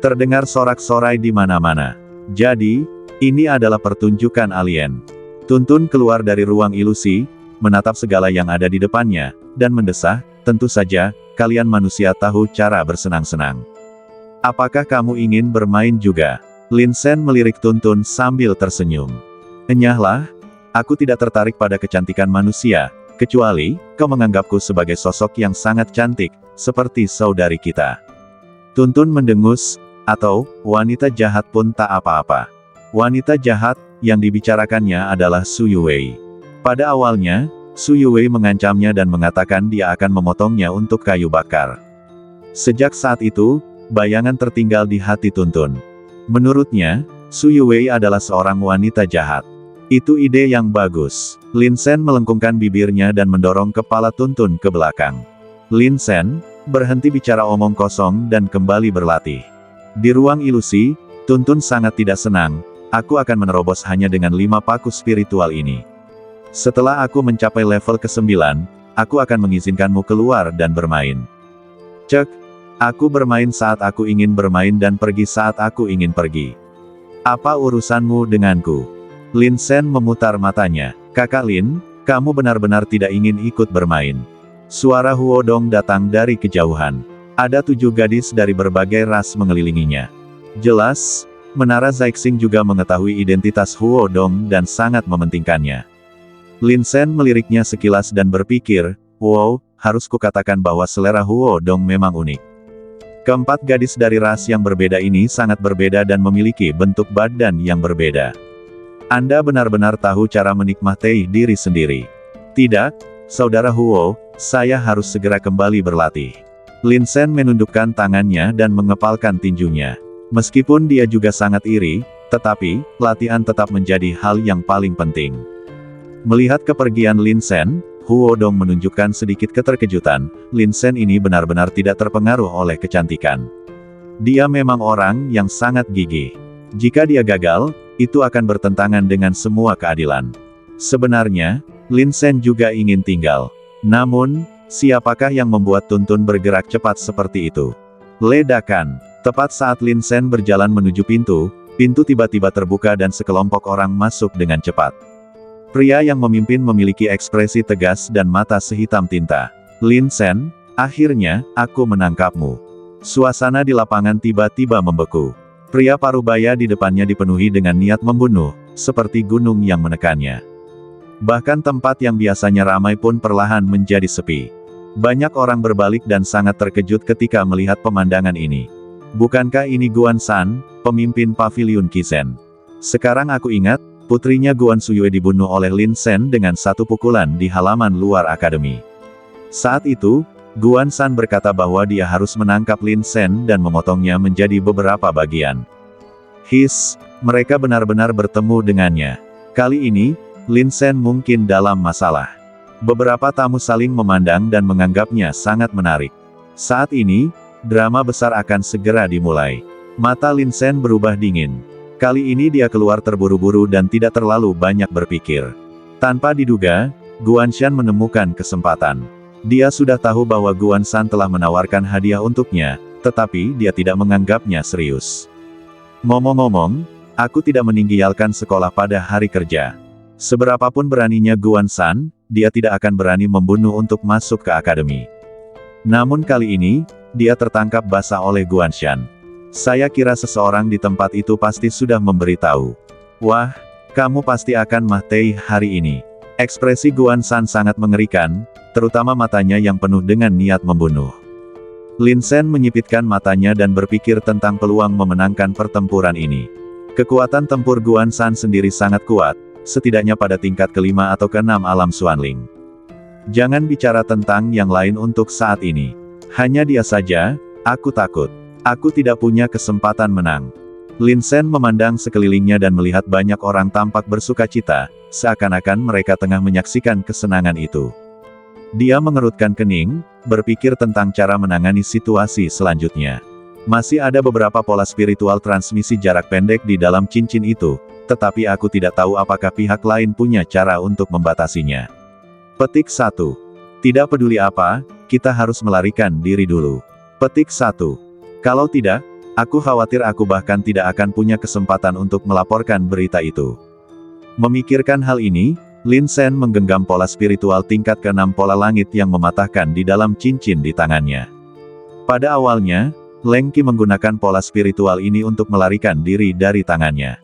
Terdengar sorak-sorai di mana-mana. Jadi, ini adalah pertunjukan alien. Tuntun keluar dari ruang ilusi, menatap segala yang ada di depannya, dan mendesah, tentu saja, kalian manusia tahu cara bersenang-senang. Apakah kamu ingin bermain juga? Lin Sen melirik Tuntun sambil tersenyum. Enyahlah, aku tidak tertarik pada kecantikan manusia, kecuali, kau menganggapku sebagai sosok yang sangat cantik, seperti saudari kita. Tuntun mendengus, atau, wanita jahat pun tak apa-apa. Wanita jahat, yang dibicarakannya adalah Su Yuwei. Pada awalnya, Su Yuwei mengancamnya dan mengatakan dia akan memotongnya untuk kayu bakar. Sejak saat itu, bayangan tertinggal di hati Tuntun. Menurutnya, Su Yuwei adalah seorang wanita jahat. Itu ide yang bagus. Lin Sen melengkungkan bibirnya dan mendorong kepala Tuntun ke belakang. Lin Sen, berhenti bicara omong kosong dan kembali berlatih. Di ruang ilusi, Tuntun sangat tidak senang. Aku akan menerobos hanya dengan 5 paku spiritual ini. Setelah aku mencapai level ke-9, aku akan mengizinkanmu keluar dan bermain. Cek, aku bermain saat aku ingin bermain dan pergi saat aku ingin pergi. Apa urusanmu denganku? Lin Sen memutar matanya. Kakak Lin, kamu benar-benar tidak ingin ikut bermain. Suara Huo Dong datang dari kejauhan. Ada 7 gadis dari berbagai ras mengelilinginya. Jelas, Menara Zaixing juga mengetahui identitas Huo Dong dan sangat mementingkannya. Lin Sen meliriknya sekilas dan berpikir, wow, harus kukatakan bahwa selera Huo Dong memang unik. Keempat gadis dari ras yang berbeda ini sangat berbeda dan memiliki bentuk badan yang berbeda. Anda benar-benar tahu cara menikmati diri sendiri. Tidak, Saudara Huo, saya harus segera kembali berlatih. Lin Sen menundukkan tangannya dan mengepalkan tinjunya. Meskipun dia juga sangat iri, tetapi, latihan tetap menjadi hal yang paling penting. Melihat kepergian Lin Sen, Huo Dong menunjukkan sedikit keterkejutan. Lin Sen ini benar-benar tidak terpengaruh oleh kecantikan. Dia memang orang yang sangat gigih. Jika dia gagal, itu akan bertentangan dengan semua keadilan. Sebenarnya, Lin Sen juga ingin tinggal. Namun, siapakah yang membuat Tuntun bergerak cepat seperti itu? Ledakan. Tepat saat Lin Sen berjalan menuju pintu, pintu tiba-tiba terbuka dan sekelompok orang masuk dengan cepat. Pria yang memimpin memiliki ekspresi tegas dan mata sehitam tinta. Lin Sen, akhirnya, aku menangkapmu. Suasana di lapangan tiba-tiba membeku. Pria parubaya di depannya dipenuhi dengan niat membunuh, seperti gunung yang menekannya. Bahkan tempat yang biasanya ramai pun perlahan menjadi sepi. Banyak orang berbalik dan sangat terkejut ketika melihat pemandangan ini. Bukankah ini Guan San, pemimpin paviliun Kisen? Sekarang aku ingat, putrinya Guan Suyue dibunuh oleh Lin Sen dengan 1 pukulan di halaman luar akademi. Saat itu, Guan San berkata bahwa dia harus menangkap Lin Sen dan memotongnya menjadi beberapa bagian. Mereka benar-benar bertemu dengannya. Kali ini, Lin Sen mungkin dalam masalah. Beberapa tamu saling memandang dan menganggapnya sangat menarik. Saat ini, drama besar akan segera dimulai. Mata Lin Sen berubah dingin. Kali ini dia keluar terburu-buru dan tidak terlalu banyak berpikir. Tanpa diduga, Guan Shan menemukan kesempatan. Dia sudah tahu bahwa Guan San telah menawarkan hadiah untuknya, tetapi dia tidak menganggapnya serius. Ngomong-ngomong, aku tidak meninggalkan sekolah pada hari kerja. Seberapapun beraninya Guan San, dia tidak akan berani membunuh untuk masuk ke akademi. Namun kali ini, dia tertangkap basah oleh Guan Shan. Saya kira seseorang di tempat itu pasti sudah memberitahu. Wah, kamu pasti akan mati hari ini. Ekspresi Guan San sangat mengerikan, terutama matanya yang penuh dengan niat membunuh. Lin Sen menyipitkan matanya dan berpikir tentang peluang memenangkan pertempuran ini. Kekuatan tempur Guan San sendiri sangat kuat, setidaknya pada tingkat ke-5 atau ke-6 alam Xuanling. Jangan bicara tentang yang lain untuk saat ini. Hanya dia saja, aku takut. Aku tidak punya kesempatan menang. Lin Sen memandang sekelilingnya dan melihat banyak orang tampak bersukacita, seakan-akan mereka tengah menyaksikan kesenangan itu. Dia mengerutkan kening, berpikir tentang cara menangani situasi selanjutnya. Masih ada beberapa pola spiritual transmisi jarak pendek di dalam cincin itu, tetapi aku tidak tahu apakah pihak lain punya cara untuk membatasinya. Petik 1. Tidak peduli apa, kita harus melarikan diri dulu. Petik 1. Kalau tidak, aku khawatir aku bahkan tidak akan punya kesempatan untuk melaporkan berita itu. Memikirkan hal ini, Lin Sen menggenggam pola spiritual tingkat ke-6 pola langit yang mematahkan di dalam cincin di tangannya. Pada awalnya, Leng Qi menggunakan pola spiritual ini untuk melarikan diri dari tangannya.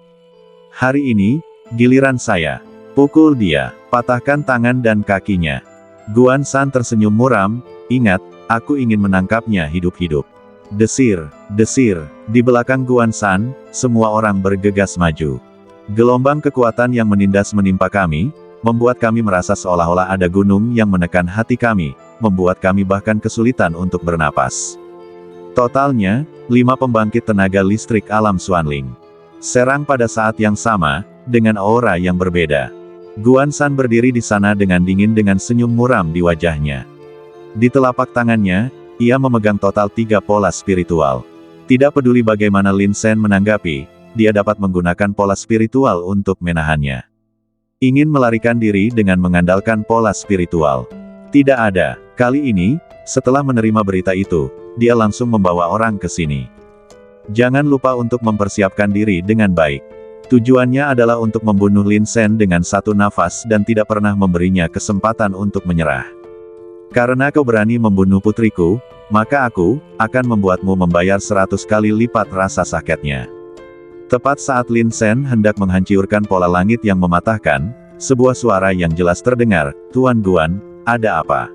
Hari ini, giliran saya. Pukul dia, patahkan tangan dan kakinya. Guan San tersenyum muram, ingat, aku ingin menangkapnya hidup-hidup. Desir, desir, di belakang Guan Shan, semua orang bergegas maju. Gelombang kekuatan yang menindas menimpa kami, membuat kami merasa seolah-olah ada gunung yang menekan hati kami, membuat kami bahkan kesulitan untuk bernapas. Totalnya, 5 pembangkit tenaga listrik alam Xuanling. Serang pada saat yang sama, dengan aura yang berbeda. Guan Shan berdiri di sana dengan dingin dengan senyum muram di wajahnya. Di telapak tangannya, ia memegang total 3 pola spiritual. Tidak peduli bagaimana Lin Shen menanggapi, dia dapat menggunakan pola spiritual untuk menahannya. Ingin melarikan diri dengan mengandalkan pola spiritual. Tidak ada. Kali ini, setelah menerima berita itu, dia langsung membawa orang ke sini. Jangan lupa untuk mempersiapkan diri dengan baik. Tujuannya adalah untuk membunuh Lin Shen dengan satu nafas dan tidak pernah memberinya kesempatan untuk menyerah. Karena kau berani membunuh putriku, maka aku akan membuatmu membayar 100 kali lipat rasa sakitnya. Tepat saat Lin Shen hendak menghancurkan pola langit yang mematahkan, sebuah suara yang jelas terdengar, "Tuan Guan, ada apa?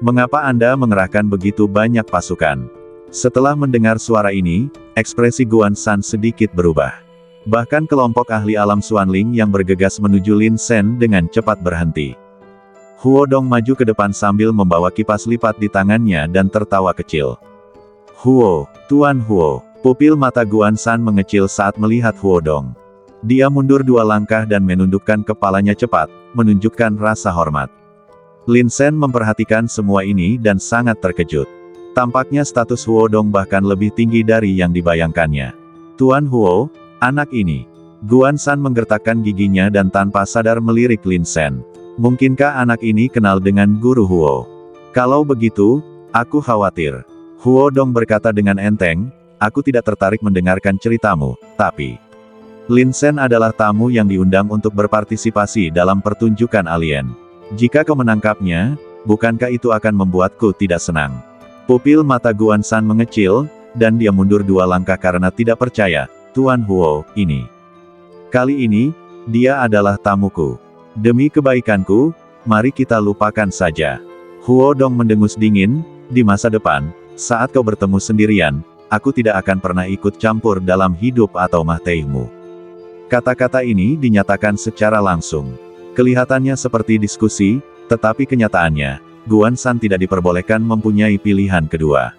Mengapa Anda mengerahkan begitu banyak pasukan?" Setelah mendengar suara ini, ekspresi Guan Shan sedikit berubah. Bahkan kelompok ahli alam Xuanling yang bergegas menuju Lin Shen dengan cepat berhenti. Huo Dong maju ke depan sambil membawa kipas lipat di tangannya dan tertawa kecil. "Huo, Tuan Huo." Pupil mata Guan Shan mengecil saat melihat Huo Dong. Dia mundur 2 langkah dan menundukkan kepalanya cepat, menunjukkan rasa hormat. Lin Shen memperhatikan semua ini dan sangat terkejut. Tampaknya status Huo Dong bahkan lebih tinggi dari yang dibayangkannya. "Tuan Huo, anak ini." Guan Shan menggertakkan giginya dan tanpa sadar melirik Lin Shen. "Mungkinkah anak ini kenal dengan Guru Huo? Kalau begitu, aku khawatir." Huo Dong berkata dengan enteng, "Aku tidak tertarik mendengarkan ceritamu, tapi Lin Shen adalah tamu yang diundang untuk berpartisipasi dalam pertunjukan alien. Jika kau menangkapnya, bukankah itu akan membuatku tidak senang?" Pupil mata Guan Shan mengecil, dan dia mundur 2 langkah karena tidak percaya. "Tuan Huo, kali ini, dia adalah tamuku. Demi kebaikanku, mari kita lupakan saja." Huo Dong mendengus dingin, "Di masa depan, saat kau bertemu sendirian, aku tidak akan pernah ikut campur dalam hidup atau matimu." Kata-kata ini dinyatakan secara langsung. Kelihatannya seperti diskusi, tetapi kenyataannya, Guan Shan tidak diperbolehkan mempunyai pilihan kedua.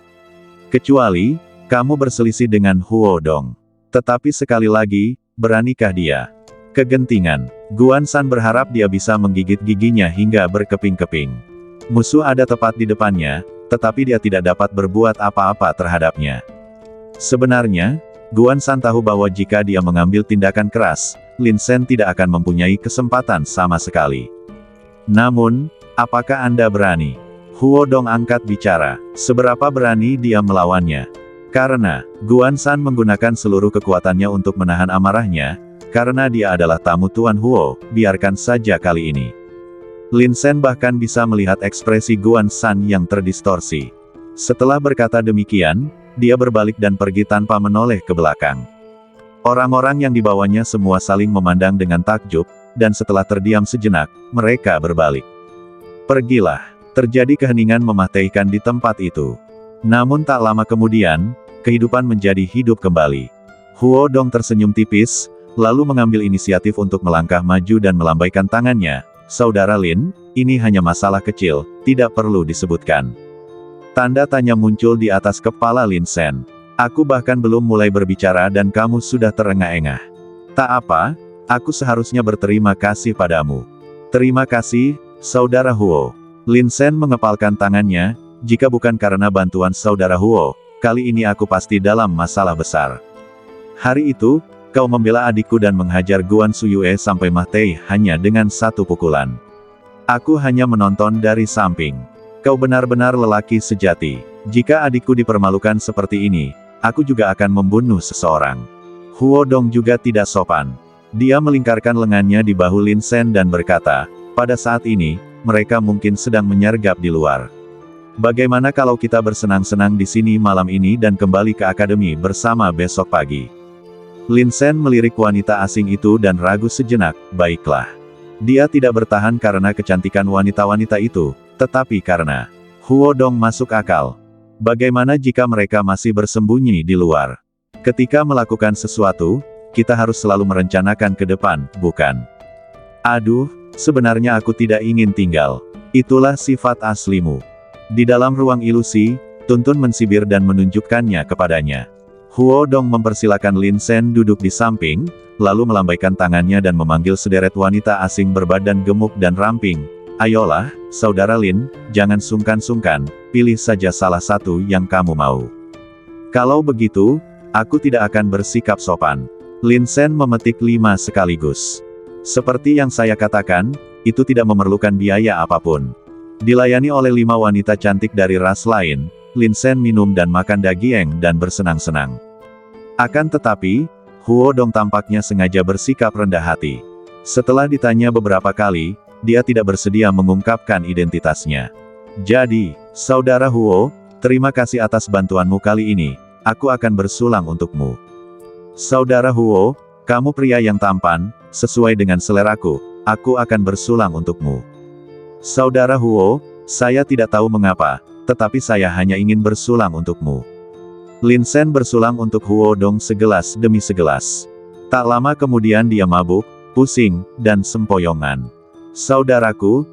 Kecuali, kamu berselisih dengan Huo Dong. Tetapi sekali lagi, beranikah dia? Kegentingan. Guan Shan berharap dia bisa menggigit giginya hingga berkeping-keping. Musuh ada tepat di depannya, tetapi dia tidak dapat berbuat apa-apa terhadapnya. Sebenarnya, Guan Shan tahu bahwa jika dia mengambil tindakan keras, Lin Shen tidak akan mempunyai kesempatan sama sekali. Namun, apakah Anda berani? Huo Dong angkat bicara. Seberapa berani dia melawannya? Karena, Guan Shan menggunakan seluruh kekuatannya untuk menahan amarahnya, karena dia adalah tamu Tuan Huo, biarkan saja kali ini. Lin Shen bahkan bisa melihat ekspresi Guan Shan yang terdistorsi. Setelah berkata demikian, dia berbalik dan pergi tanpa menoleh ke belakang. Orang-orang yang dibawanya semua saling memandang dengan takjub, dan setelah terdiam sejenak, mereka berbalik. Pergilah. Terjadi keheningan mematikan di tempat itu. Namun tak lama kemudian, kehidupan menjadi hidup kembali. Huo Dong tersenyum tipis, lalu mengambil inisiatif untuk melangkah maju dan melambaikan tangannya. "Saudara Lin, ini hanya masalah kecil, tidak perlu disebutkan." Tanda tanya muncul di atas kepala Lin Shen. "Aku bahkan belum mulai berbicara dan kamu sudah terengah-engah. Tak apa, aku seharusnya berterima kasih padamu." "Terima kasih, Saudara Huo." Lin Shen mengepalkan tangannya, "Jika bukan karena bantuan Saudara Huo, kali ini aku pasti dalam masalah besar. Hari itu, kau membela adikku dan menghajar Guan Suyue sampai mati hanya dengan satu pukulan. Aku hanya menonton dari samping. Kau benar-benar lelaki sejati. Jika adikku dipermalukan seperti ini, aku juga akan membunuh seseorang." Huo Dong juga tidak sopan. Dia melingkarkan lengannya di bahu Lin Shen dan berkata, "Pada saat ini, mereka mungkin sedang menyergap di luar. Bagaimana kalau kita bersenang-senang di sini malam ini dan kembali ke akademi bersama besok pagi?" Lin Shen melirik wanita asing itu dan ragu sejenak. Baiklah. Dia tidak bertahan karena kecantikan wanita-wanita itu, tetapi karena Huo Dong masuk akal. Bagaimana jika mereka masih bersembunyi di luar? Ketika melakukan sesuatu, kita harus selalu merencanakan ke depan, bukan? Aduh, sebenarnya aku tidak ingin tinggal. Itulah sifat aslimu. Di dalam ruang ilusi, Tuntun mensibir dan menunjukkannya kepadanya. Huo Dong mempersilakan Lin Sen duduk di samping, lalu melambaikan tangannya dan memanggil sederet wanita asing berbadan gemuk dan ramping. Ayolah, saudara Lin, jangan sungkan-sungkan, pilih saja salah satu yang kamu mau. Kalau begitu, aku tidak akan bersikap sopan. Lin Sen memetik 5 sekaligus. Seperti yang saya katakan, itu tidak memerlukan biaya apapun. Dilayani oleh 5 wanita cantik dari ras lain, Lin Sen minum dan makan daging dan bersenang-senang. Akan tetapi, Huo Dong tampaknya sengaja bersikap rendah hati. Setelah ditanya beberapa kali, dia tidak bersedia mengungkapkan identitasnya. Jadi, saudara Huo, terima kasih atas bantuanmu kali ini, aku akan bersulang untukmu. Saudara Huo, kamu pria yang tampan, sesuai dengan seleraku, aku akan bersulang untukmu. Saudara Huo, saya tidak tahu mengapa, tetapi saya hanya ingin bersulang untukmu. Lin Sen bersulang untuk Huo Dong segelas demi segelas. Tak lama kemudian dia mabuk, pusing, dan sempoyongan. Saudaraku,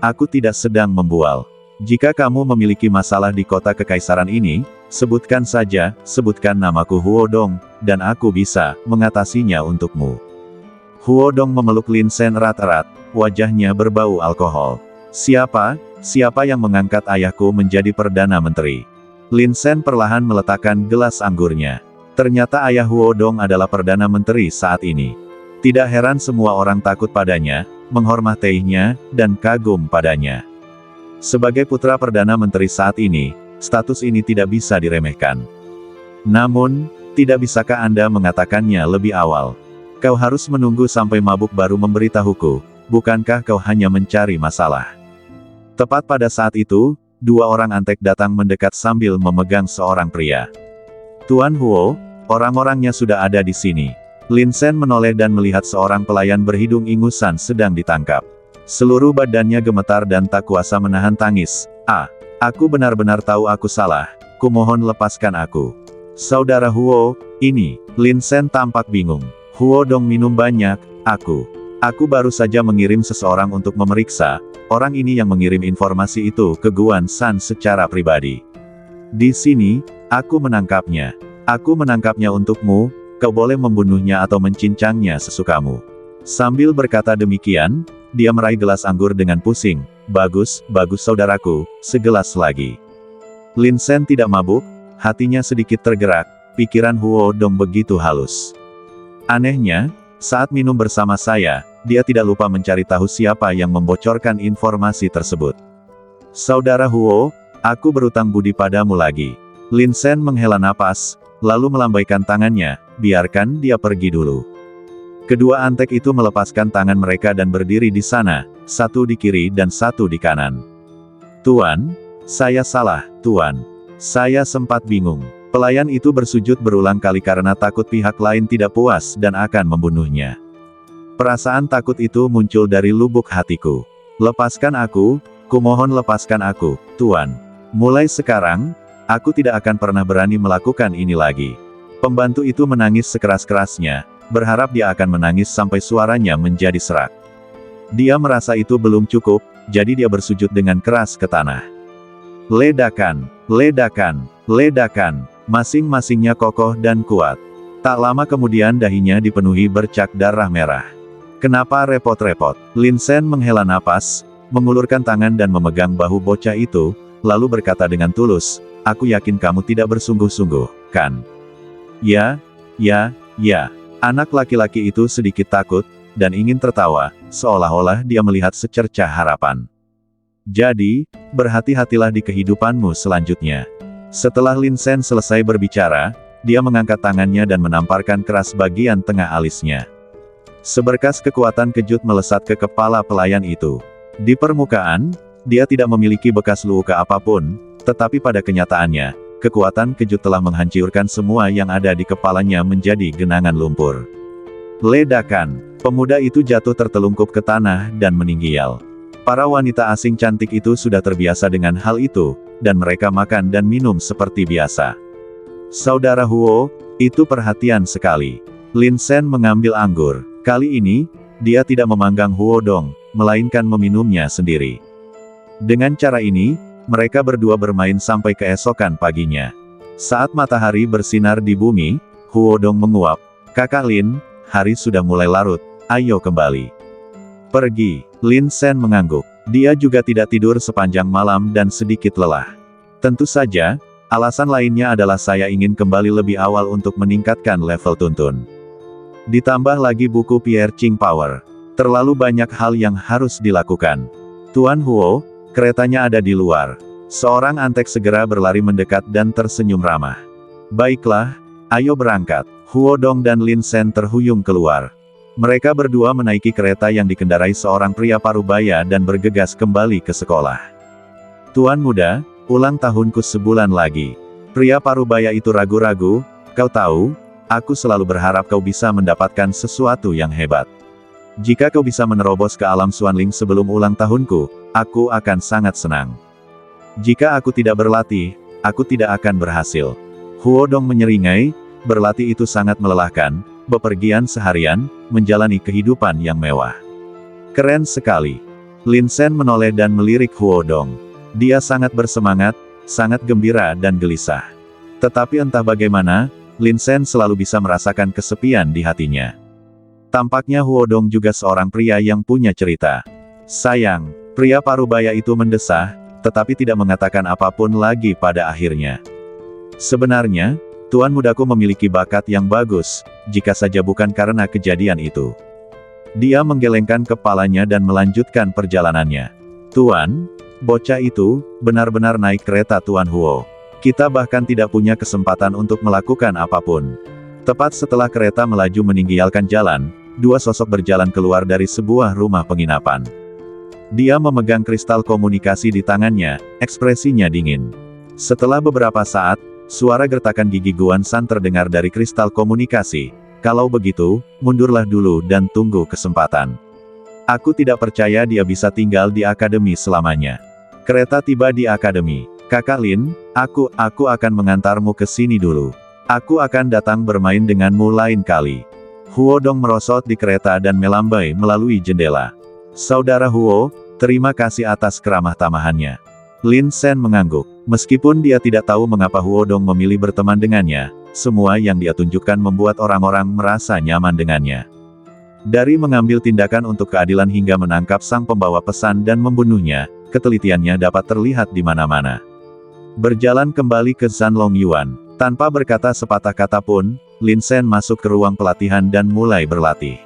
aku tidak sedang membual. Jika kamu memiliki masalah di kota kekaisaran ini, sebutkan saja, sebutkan namaku Huo Dong, dan aku bisa mengatasinya untukmu. Huo Dong memeluk Lin Sen erat-erat, wajahnya berbau alkohol. Siapa yang mengangkat ayahku menjadi Perdana Menteri? Lin Sen perlahan meletakkan gelas anggurnya. Ternyata ayah Huo Dong adalah Perdana Menteri saat ini. Tidak heran semua orang takut padanya, menghormatinya, dan kagum padanya. Sebagai putra Perdana Menteri saat ini, status ini tidak bisa diremehkan. Namun, tidak bisakah Anda mengatakannya lebih awal? Kau harus menunggu sampai mabuk baru memberitahuku, bukankah kau hanya mencari masalah? Tepat pada saat itu, 2 orang antek datang mendekat sambil memegang seorang pria. Tuan Huo, orang-orangnya sudah ada di sini. Lin Sen menoleh dan melihat seorang pelayan berhidung ingusan sedang ditangkap. Seluruh badannya gemetar dan tak kuasa menahan tangis. Aku benar-benar tahu aku salah, kumohon lepaskan aku. Saudara Huo, ini, Lin Sen tampak bingung. Huo Dong minum banyak, Aku baru saja mengirim seseorang untuk memeriksa, orang ini yang mengirim informasi itu ke Guan San secara pribadi. Di sini, aku menangkapnya. Aku menangkapnya untukmu, kau boleh membunuhnya atau mencincangnya sesukamu. Sambil berkata demikian, dia meraih gelas anggur dengan pusing. Bagus saudaraku, segelas lagi. Lin Sen tidak mabuk, hatinya sedikit tergerak, pikiran Huo Dong begitu halus. Anehnya, saat minum bersama saya, dia tidak lupa mencari tahu siapa yang membocorkan informasi tersebut. Saudara Huo, aku berutang budi padamu lagi. Lin Sen menghela napas, lalu melambaikan tangannya, biarkan dia pergi dulu. Kedua antek itu melepaskan tangan mereka dan berdiri di sana, satu di kiri dan satu di kanan. Tuan, saya salah, Tuan. Saya sempat bingung. Pelayan itu bersujud berulang kali karena takut pihak lain tidak puas dan akan membunuhnya. Perasaan takut itu muncul dari lubuk hatiku. Lepaskan aku, kumohon lepaskan aku, Tuan. Mulai sekarang, aku tidak akan pernah berani melakukan ini lagi. Pembantu itu menangis sekeras-kerasnya, berharap dia akan menangis sampai suaranya menjadi serak. Dia merasa itu belum cukup, jadi dia bersujud dengan keras ke tanah. Ledakan, ledakan, ledakan. Masing-masingnya kokoh dan kuat. Tak lama kemudian dahinya dipenuhi bercak darah merah. Kenapa repot-repot? Lin Sen menghela napas, mengulurkan tangan dan memegang bahu bocah itu, lalu berkata dengan tulus, aku yakin kamu tidak bersungguh-sungguh, kan? Ya. Anak laki-laki itu sedikit takut, dan ingin tertawa, seolah-olah dia melihat secercah harapan. Jadi, berhati-hatilah di kehidupanmu selanjutnya. Setelah Lin Sen selesai berbicara, dia mengangkat tangannya dan menamparkan keras bagian tengah alisnya. Seberkas kekuatan kejut melesat ke kepala pelayan itu. Di permukaan, dia tidak memiliki bekas luka apapun, tetapi pada kenyataannya, kekuatan kejut telah menghancurkan semua yang ada di kepalanya menjadi genangan lumpur. Ledakan, pemuda itu jatuh tertelungkup ke tanah dan meninggal. Para wanita asing cantik itu sudah terbiasa dengan hal itu, dan mereka makan dan minum seperti biasa. Saudara Huo, itu perhatian sekali. Lin Sen mengambil anggur. Kali ini, dia tidak memanggang Huo Dong, melainkan meminumnya sendiri. Dengan cara ini, mereka berdua bermain sampai keesokan paginya. Saat matahari bersinar di bumi, Huo Dong menguap, "Kakak Lin, hari sudah mulai larut, ayo kembali." "Pergi." Lin Sen mengangguk. Dia juga tidak tidur sepanjang malam dan sedikit lelah. Tentu saja, alasan lainnya adalah saya ingin kembali lebih awal untuk meningkatkan level Tuntun. Ditambah lagi buku Pierre Ching Power. Terlalu banyak hal yang harus dilakukan. Tuan Huo, keretanya ada di luar. Seorang antek segera berlari mendekat dan tersenyum ramah. "Baiklah, ayo berangkat." Huo Dong dan Lin Sen terhuyung keluar. Mereka berdua menaiki kereta yang dikendarai seorang pria parubaya dan bergegas kembali ke sekolah. "Tuan muda, ulang tahunku sebulan lagi." Pria parubaya itu ragu-ragu, "Kau tahu, aku selalu berharap kau bisa mendapatkan sesuatu yang hebat. Jika kau bisa menerobos ke alam Xuanling sebelum ulang tahunku, aku akan sangat senang. Jika aku tidak berlatih, aku tidak akan berhasil." Huo Dong menyeringai, berlatih itu sangat melelahkan, bepergian seharian, menjalani kehidupan yang mewah. "Keren sekali." Lin Sen menoleh dan melirik Huo Dong. Dia sangat bersemangat, sangat gembira dan gelisah. Tetapi entah bagaimana, Lin Sen selalu bisa merasakan kesepian di hatinya. Tampaknya Huo Dong juga seorang pria yang punya cerita. "Sayang," pria parubaya itu mendesah, tetapi tidak mengatakan apapun lagi pada akhirnya. "Sebenarnya, tuan mudaku memiliki bakat yang bagus, jika saja bukan karena kejadian itu." Dia menggelengkan kepalanya dan melanjutkan perjalanannya. "Tuan, bocah itu, benar-benar naik kereta Tuan Huo. Kita bahkan tidak punya kesempatan untuk melakukan apapun." Tepat setelah kereta melaju meninggalkan jalan, dua sosok berjalan keluar dari sebuah rumah penginapan. Dia memegang kristal komunikasi di tangannya, ekspresinya dingin. Setelah beberapa saat, suara gertakan gigi Guan San terdengar dari kristal komunikasi. "Kalau begitu, mundurlah dulu dan tunggu kesempatan. Aku tidak percaya dia bisa tinggal di akademi selamanya." Kereta tiba di akademi. "Kakak Lin, aku akan mengantarmu ke sini dulu. Aku akan datang bermain denganmu lain kali." Huo Dong merosot di kereta dan melambai melalui jendela. "Saudara Huo, terima kasih atas keramah tamahannya." Lin Sen mengangguk. Meskipun dia tidak tahu mengapa Huo Dong memilih berteman dengannya, semua yang dia tunjukkan membuat orang-orang merasa nyaman dengannya. Dari mengambil tindakan untuk keadilan hingga menangkap sang pembawa pesan dan membunuhnya, ketelitiannya dapat terlihat di mana-mana. Berjalan kembali ke Zanlong Yuan. Tanpa berkata sepatah kata pun, Lin Sen masuk ke ruang pelatihan dan mulai berlatih.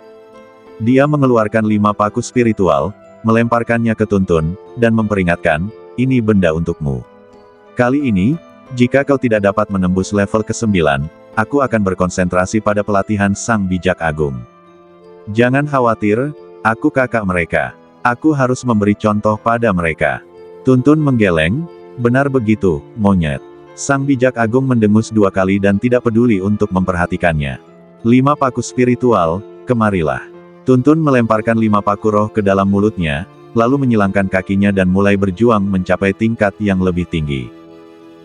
Dia mengeluarkan 5 paku spiritual, melemparkannya ke Tuntun, dan memperingatkan, "Ini benda untukmu. Kali ini, jika kau tidak dapat menembus level ke-9, aku akan berkonsentrasi pada pelatihan Sang Bijak Agung. Jangan khawatir, aku kakak mereka. Aku harus memberi contoh pada mereka." Tuntun menggeleng, "Benar begitu, monyet." Sang Bijak Agung mendengus 2 kali dan tidak peduli untuk memperhatikannya. 5 paku spiritual, kemarilah." Tuntun melemparkan 5 paku roh ke dalam mulutnya, lalu menyilangkan kakinya dan mulai berjuang mencapai tingkat yang lebih tinggi.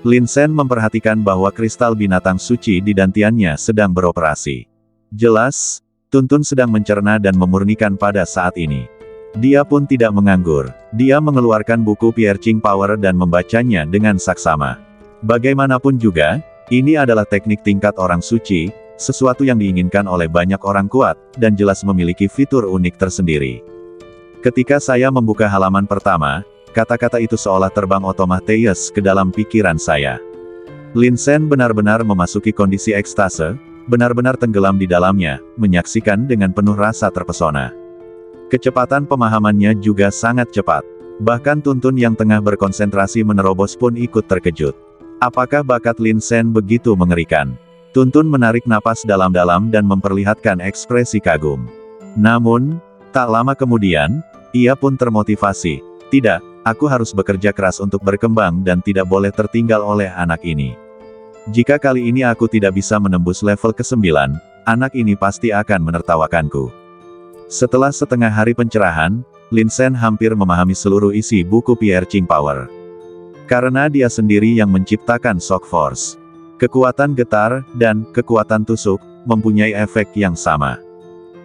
Lin Sen memperhatikan bahwa kristal binatang suci di dantiannya sedang beroperasi. Jelas, Tuntun sedang mencerna dan memurnikan pada saat ini. Dia pun tidak menganggur. Dia mengeluarkan buku Pierre Ching Power dan membacanya dengan saksama. Bagaimanapun juga, ini adalah teknik tingkat orang suci, sesuatu yang diinginkan oleh banyak orang kuat, dan jelas memiliki fitur unik tersendiri. Ketika saya membuka halaman pertama, kata-kata itu seolah terbang otomatis ke dalam pikiran saya. Lin Sen benar-benar memasuki kondisi ekstase, benar-benar tenggelam di dalamnya, menyaksikan dengan penuh rasa terpesona. Kecepatan pemahamannya juga sangat cepat. Bahkan Tuntun yang tengah berkonsentrasi menerobos pun ikut terkejut. Apakah bakat Lin Sen begitu mengerikan? Tuntun menarik napas dalam-dalam dan memperlihatkan ekspresi kagum. Namun, tak lama kemudian, ia pun termotivasi. "Tidak, aku harus bekerja keras untuk berkembang dan tidak boleh tertinggal oleh anak ini. Jika kali ini aku tidak bisa menembus level ke-9, anak ini pasti akan menertawakanku." Setelah setengah hari pencerahan, Lin Sen hampir memahami seluruh isi buku Pierre Ching Power. Karena dia sendiri yang menciptakan shock force. Kekuatan getar, dan kekuatan tusuk, mempunyai efek yang sama.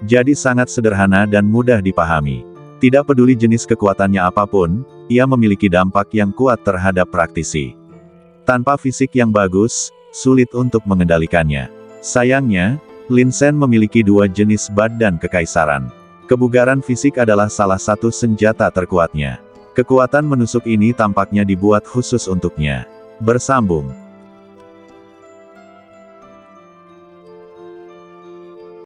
Jadi sangat sederhana dan mudah dipahami. Tidak peduli jenis kekuatannya apapun, ia memiliki dampak yang kuat terhadap praktisi. Tanpa fisik yang bagus, sulit untuk mengendalikannya. Sayangnya, Lin Sen memiliki dua jenis badan kekaisaran. Kebugaran fisik adalah salah satu senjata terkuatnya. Kekuatan menusuk ini tampaknya dibuat khusus untuknya. Bersambung.